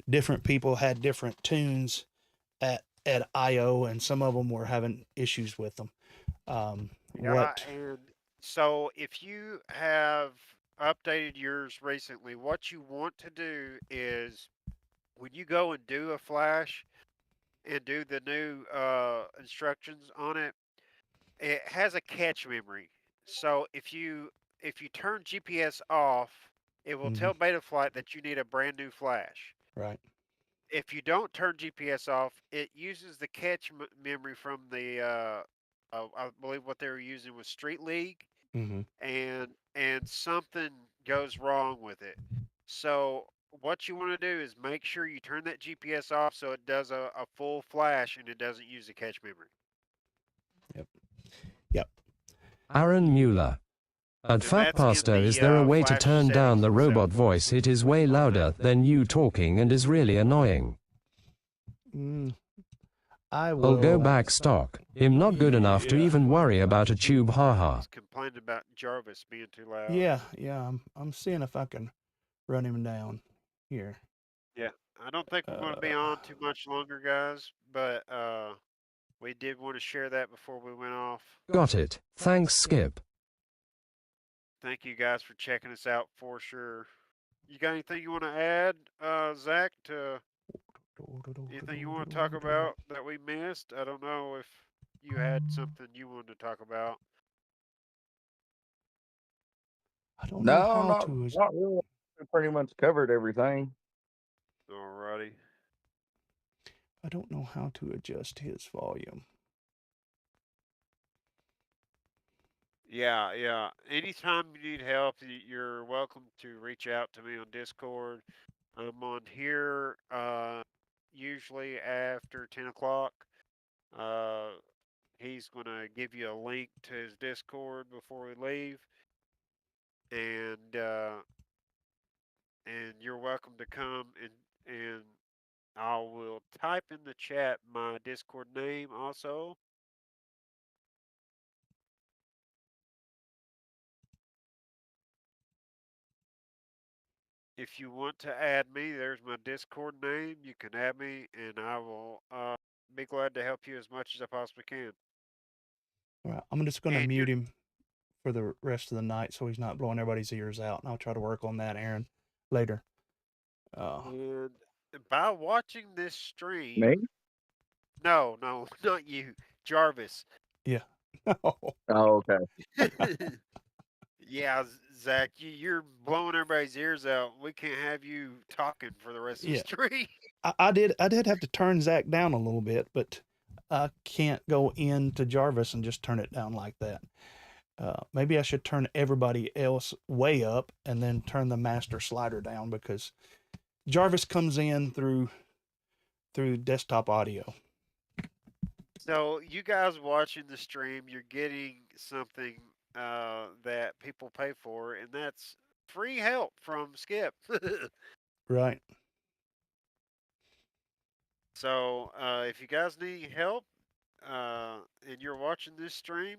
different people had different tunes at IO, and some of them were having issues with them. Yeah, What? and so if you have updated yours recently, what you want to do is when you go and do a flash and do the new instructions on it, it has a catch memory. So if you turn GPS off, it will Mm-hmm. tell Betaflight that you need a brand new flash. Right. If you don't turn GPS off, it uses the catch memory from the I believe what they were using was Street League, Mm-hmm. and something goes wrong with it. So what you want to do is make sure you turn that GPS off so it does a full flash and it doesn't use the cache memory. Yep. Aaron Mueller. At And Phat that's in Pastor, is the there a way to flash turn down settings the itself. robot voice? It is way louder than you talking and is really annoying. I I'll will go back stock. I'm not good enough to Yeah. even worry about a tube, haha. He's complaining about Jarvis being too loud. Yeah, I'm seeing if I can run him down here. Yeah. I don't think we're going to be on too much longer, guys, but we did want to share that before we went off. Got it. Thanks, Skip. Thank you guys for checking us out for sure. You got anything you want to add, Zach, to anything you want to talk about that we missed? I don't know if you had something you wanted to talk about. I don't know No, how not to. not really. We pretty much covered everything. Alrighty. I don't know how to adjust his volume. Yeah. Anytime you need help, you're welcome to reach out to me on Discord. I'm on here usually after 10 o'clock. He's going to give you a link to his Discord before we leave. And you're welcome to come and I will type in the chat my Discord name also. If you want to add me, there's my Discord name. You can add me, and I will be glad to help you as much as I possibly can. All right, I'm just going to And mute him for the rest of the night so he's not blowing everybody's ears out, and I'll try to work on that, Aaron, later. And by watching this stream, Me? no, not you, Jarvis. Yeah. Oh, okay. Yeah, Zach, you're blowing everybody's ears out. We can't have you talking for the rest of the Yeah. stream. I did have to turn Zach down a little bit, but I can't go into Jarvis and just turn it down like that. Maybe I should turn everybody else way up and then turn the master slider down, because Jarvis comes in through desktop audio. So you guys watching the stream, you're getting something that people pay for, and that's free help from Skip. Right. So if you guys need help and you're watching this stream,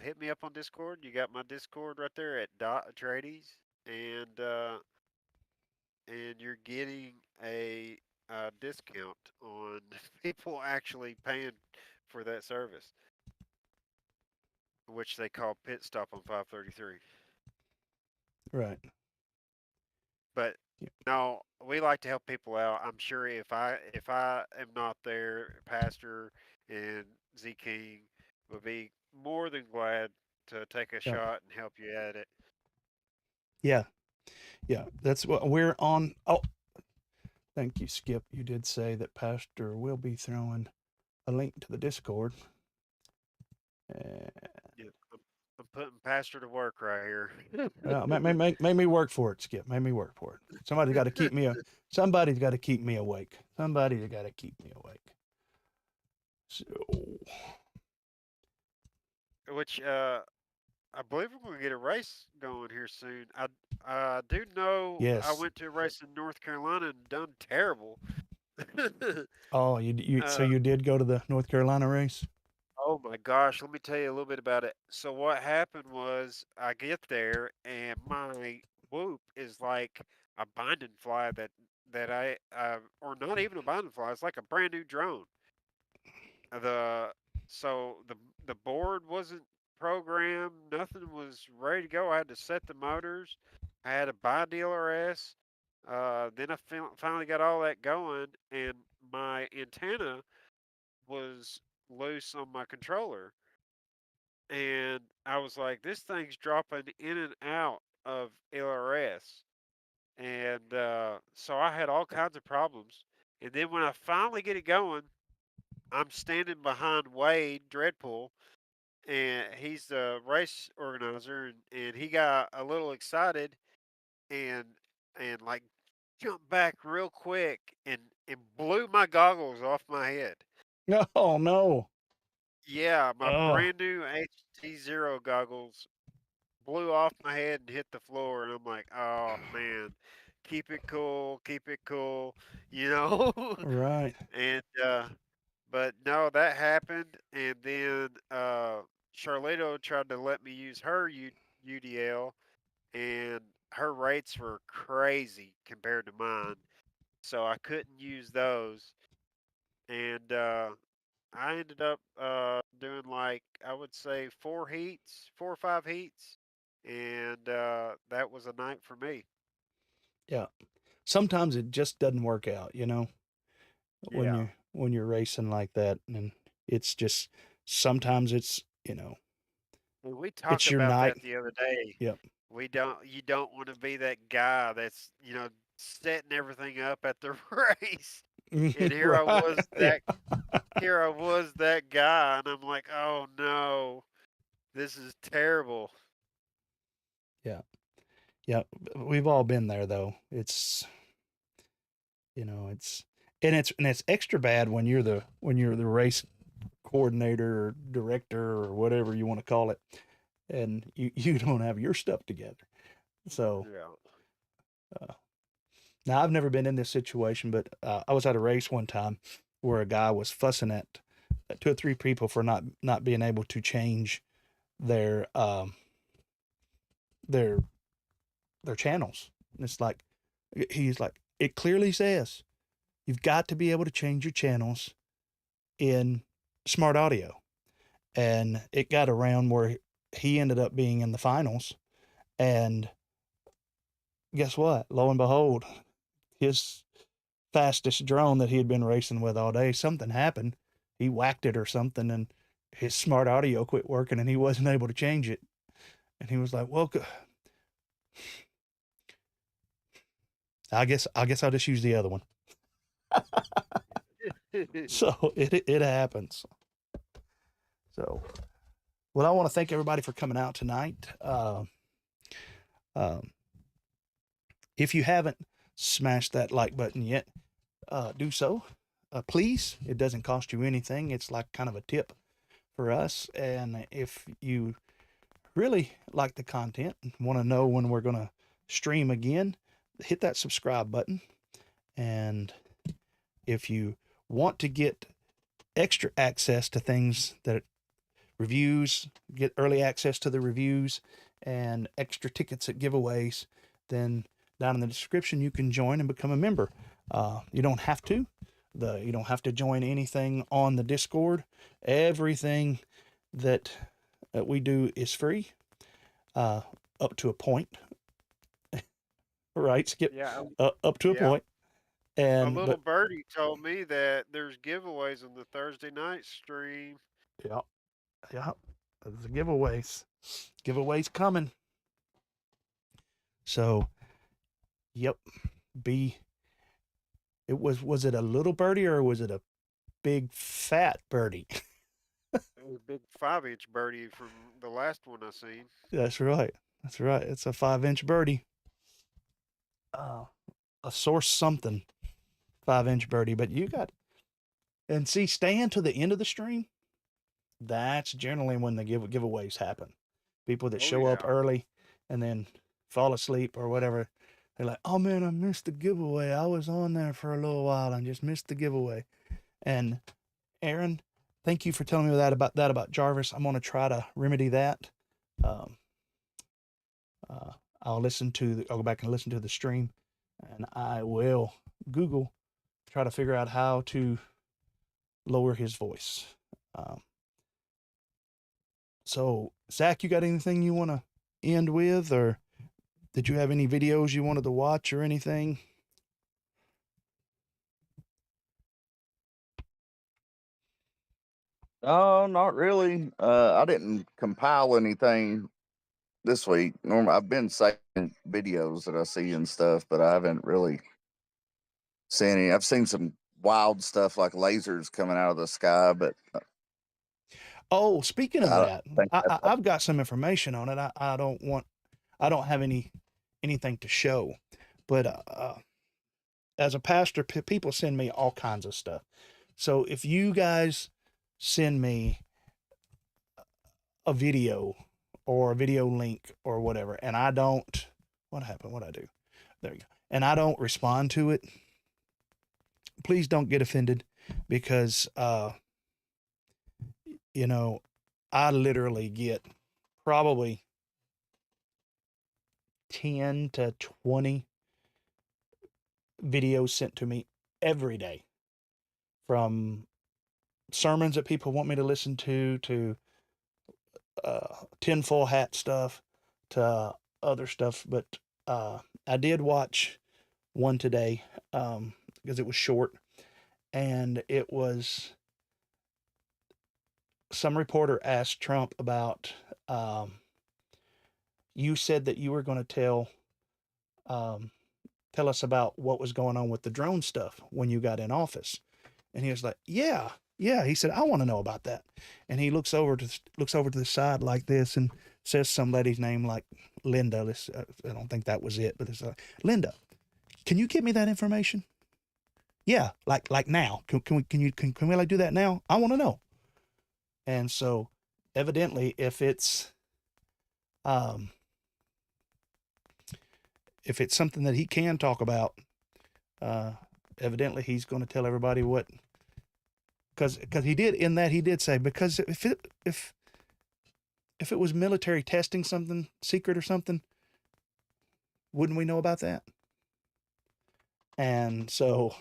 hit me up on Discord. You got my Discord right there at .ATrades, and you're getting a discount on people actually paying for that service, which they call Pit Stop on 533. Right. But no, we like to help people out. I'm sure if I am not there, Pastor and ZKing would be more than glad to take a shot and help you at it. Yeah. That's what we're on. Oh, thank you, Skip. You did say that Pastor will be throwing a link to the Discord. Yeah, I'm putting Pastor to work right here. Make me work for it, Skip. Make me work for it. Somebody's got to keep me. Somebody's got to keep me awake. Somebody's got to keep me awake. So, Which I believe we're going to get a race going here soon. I do know. Yes. I went to a race in North Carolina and done terrible. Oh, you so you did go to the North Carolina race? Oh my gosh, let me tell you a little bit about it. So what happened was I get there and my whoop is like a binding fly that I or not even a binding fly, it's like a brand new drone. The the board wasn't programmed, nothing was ready to go. I had to set the motors. I had to buy DLRS. Then I finally got all that going, and my antenna was loose on my controller. And I was like, this thing's dropping in and out of LRS. And so I had all kinds of problems. And then when I finally get it going, I'm standing behind Wade Dreadpool, and he's the race organizer, and he got a little excited and like jumped back real quick and blew my goggles off my head. Oh no. Yeah, my Oh, brand new HDzero goggles blew off my head and hit the floor, and I'm like, oh man, keep it cool, you know. right. And but no, that happened, and then Charlito tried to let me use her UDL, and her rates were crazy compared to mine, so I couldn't use those, and I ended up doing like I would say 4 heats, 4 or 5 heats, and that was a night for me. Yeah. Sometimes it just doesn't work out, Yeah, when you're racing like that, and it's just sometimes it's, and we talked it's your about night. that the other day. Yep. You don't want to be that guy that's setting everything up at the race. And Right. Yeah. here I was that guy, and I'm like, oh no, this is terrible. Yeah. Yeah. We've all been there though. It's and it's extra bad when you're the race coordinator or director or whatever you want to call it, and you don't have your stuff together. So Yeah. uh, now I've never been in this situation, but I was at a race one time where a guy was fussing at 2 or 3 people for not being able to change their their their channels. And it's like he's like, it clearly says you've got to be able to change your channels in smart audio. And it got around where he ended up being in the finals. And guess what? Lo and behold, his fastest drone that he had been racing with all day, something happened. He whacked it or something, and his smart audio quit working, and he wasn't able to change it. And he was like, "Well, I guess I'll just use the other one." So it happens. So, well, I want to thank everybody for coming out tonight. Um, if you haven't smashed that like button yet, do so. Please, it doesn't cost you anything. It's like kind of a tip for us. And if you really like the content and want to know when we're going to stream again, hit that subscribe button. And if you want to get extra access to things that reviews, get early access to the reviews and extra tickets at giveaways, then down in the description you can join and become a member. You don't have to. You don't have to join anything on the Discord. Everything that we do is free, up to a point. Right? Skip Yeah, up to a yeah. point. A And little but birdie told me that there's giveaways on the Thursday night stream. yeah, yeah, the giveaways coming. So, yep, be was it a little birdie or was it a big fat birdie? It was a big 5-inch birdie from the last one I seen. That's right. That's right. It's a 5-inch birdie. Uh, a source something 5-inch birdie, but you got and see, staying to the end of the stream. That's generally when the giveaways happen. People that Oh show up yeah. early and then fall asleep or whatever. They're like, "Oh man, I missed the giveaway. I was on there for a little while and just missed the giveaway." And Aaron, thank you for telling me about Jarvis. I'm gonna try to remedy that. Um, I'll go back and listen to the stream, and I will Google try to figure out how to lower his voice. Um, so Zach, you got anything you want to end with, or did you have any videos you wanted to watch or anything? No, not really. I didn't compile anything this week. Normally, I've been saving videos that I see and stuff, but I haven't really seen any. I've seen some wild stuff like lasers coming out of the sky, but Oh, speaking of I don't that, think that's I've got some information on it. I don't have anything to show, but as a pastor, people send me all kinds of stuff. So if you guys send me a video or a video link or whatever, and I don't, what happened? What I do? There you go. And I don't respond to it, please don't get offended, because, you know, I literally get probably 10 to 20 videos sent to me every day, from sermons that people want me to listen to tinfoil hat stuff, to other stuff. But I did watch one today, because it was short, and it was some reporter asked Trump about, you said that you were going to tell us about what was going on with the drone stuff when you got in office. And he was like, yeah. He said, I want to know about that. And he looks over to the side like this and says some lady's name, like Linda. I don't think that was it, but it's like, Linda, can you get me that information? Yeah, like now. Can we like do that now? I want to know. And so, evidently, if it's something that he can talk about, evidently he's going to tell everybody what. Because he did say, because if it was military testing something secret or something, wouldn't we know about that? And so,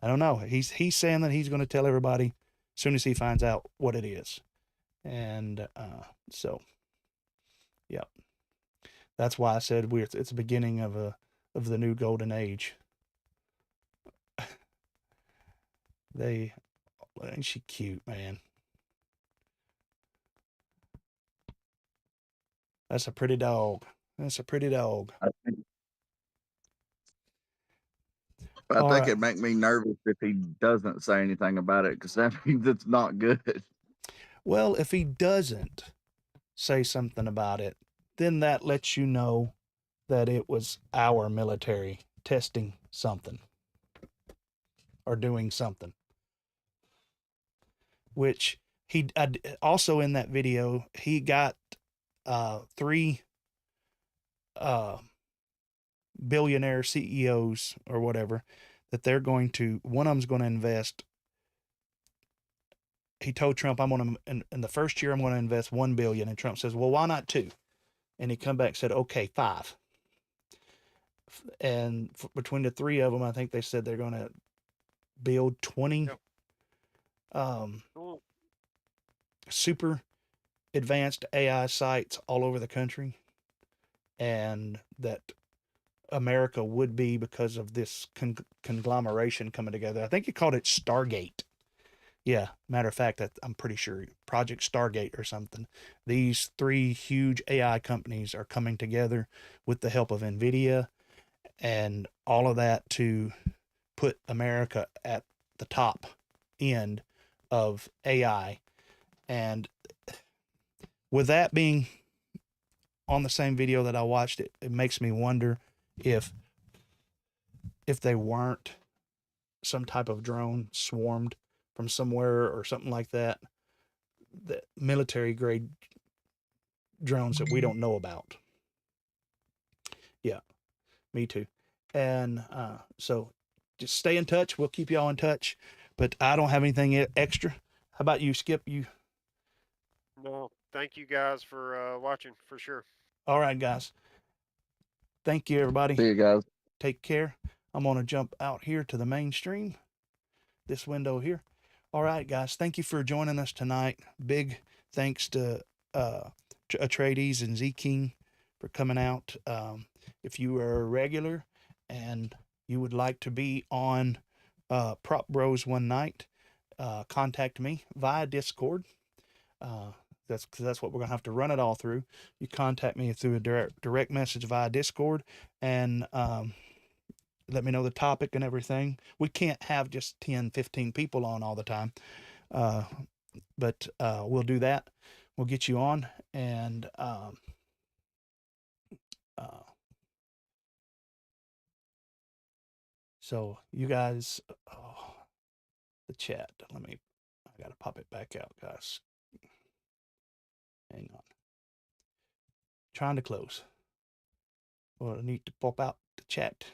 I don't know. He's saying that he's going to tell everybody as soon as he finds out what it is. And so, yeah, that's why I said it's the beginning of the new golden age. Ain't she cute, man? That's a pretty dog. I think, All right. it'd make me nervous if he doesn't say anything about it, because that means it's not good. Well, if he doesn't say something about it, then that lets you know that it was our military testing something or doing something. Which also in that video, he got 3 billionaire CEOs or whatever, that they're going to, one of them's going to invest. He told Trump, I'm going to, in the first year, I'm going to invest 1 billion. And Trump says, well, why not 2? And he come back and said, okay, 5. And between the 3 of them, I think they said they're going to build 20 super advanced AI sites all over the country. And that America would be, because of this conglomeration coming together. I think he called it Stargate. Yeah, matter of fact, that I'm pretty sure Project Stargate or something. These 3 huge AI companies are coming together with the help of NVIDIA and all of that to put America at the top end of AI. And with that being on the same video that I watched, it makes me wonder if they weren't some type of drone swarmed from somewhere or something like that, the military grade drones that we don't know about. Yeah, me too. And so just stay in touch. We'll keep y'all in touch, but I don't have anything extra. How about you, Skip? No, thank you guys for watching, for sure. All right, guys. Thank you, everybody. See you guys. Take care. I'm going to jump out here to the mainstream, this window here. All right, guys. Thank you for joining us tonight. Big thanks to ATrades and ZKing for coming out. If you are a regular and you would like to be on Prop Bros one night, contact me via Discord. That's what we're going to have to run it all through. You contact me through a direct message via Discord, and let me know the topic and everything. We can't have just 10, 15 people on all the time, but we'll do that. We'll get you on, and So you guys, oh, the chat. I gotta pop it back out, guys. Hang on. Trying to close. Well, I need to pop out the chat.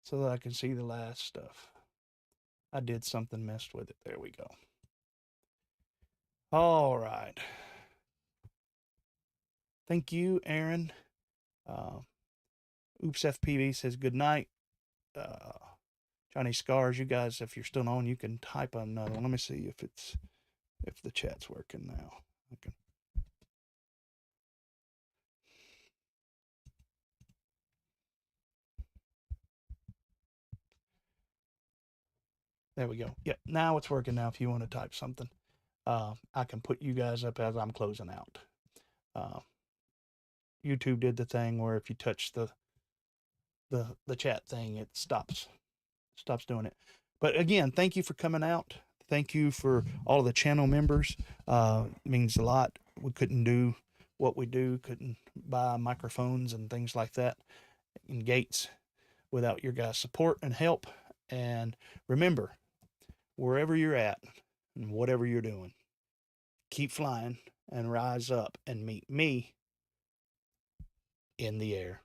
So that I can see the last stuff. I did something, messed with it. There we go. All right. Thank you, Aaron. Oops FPV says good night. Johnny Scars, you guys, if you're still on, you can type another one. Let me see if the chat's working now. Okay. There we go. Yep, now it's working now if you want to type something. I can put you guys up as I'm closing out. YouTube did the thing where if you touch the chat thing, it stops doing it. But again, thank you for coming out. Thank you for all the channel members. Means a lot. We couldn't do what we do, couldn't buy microphones and things like that and gates without your guys' support and help. And remember, wherever you're at and whatever you're doing, keep flying and rise up and meet me in the air.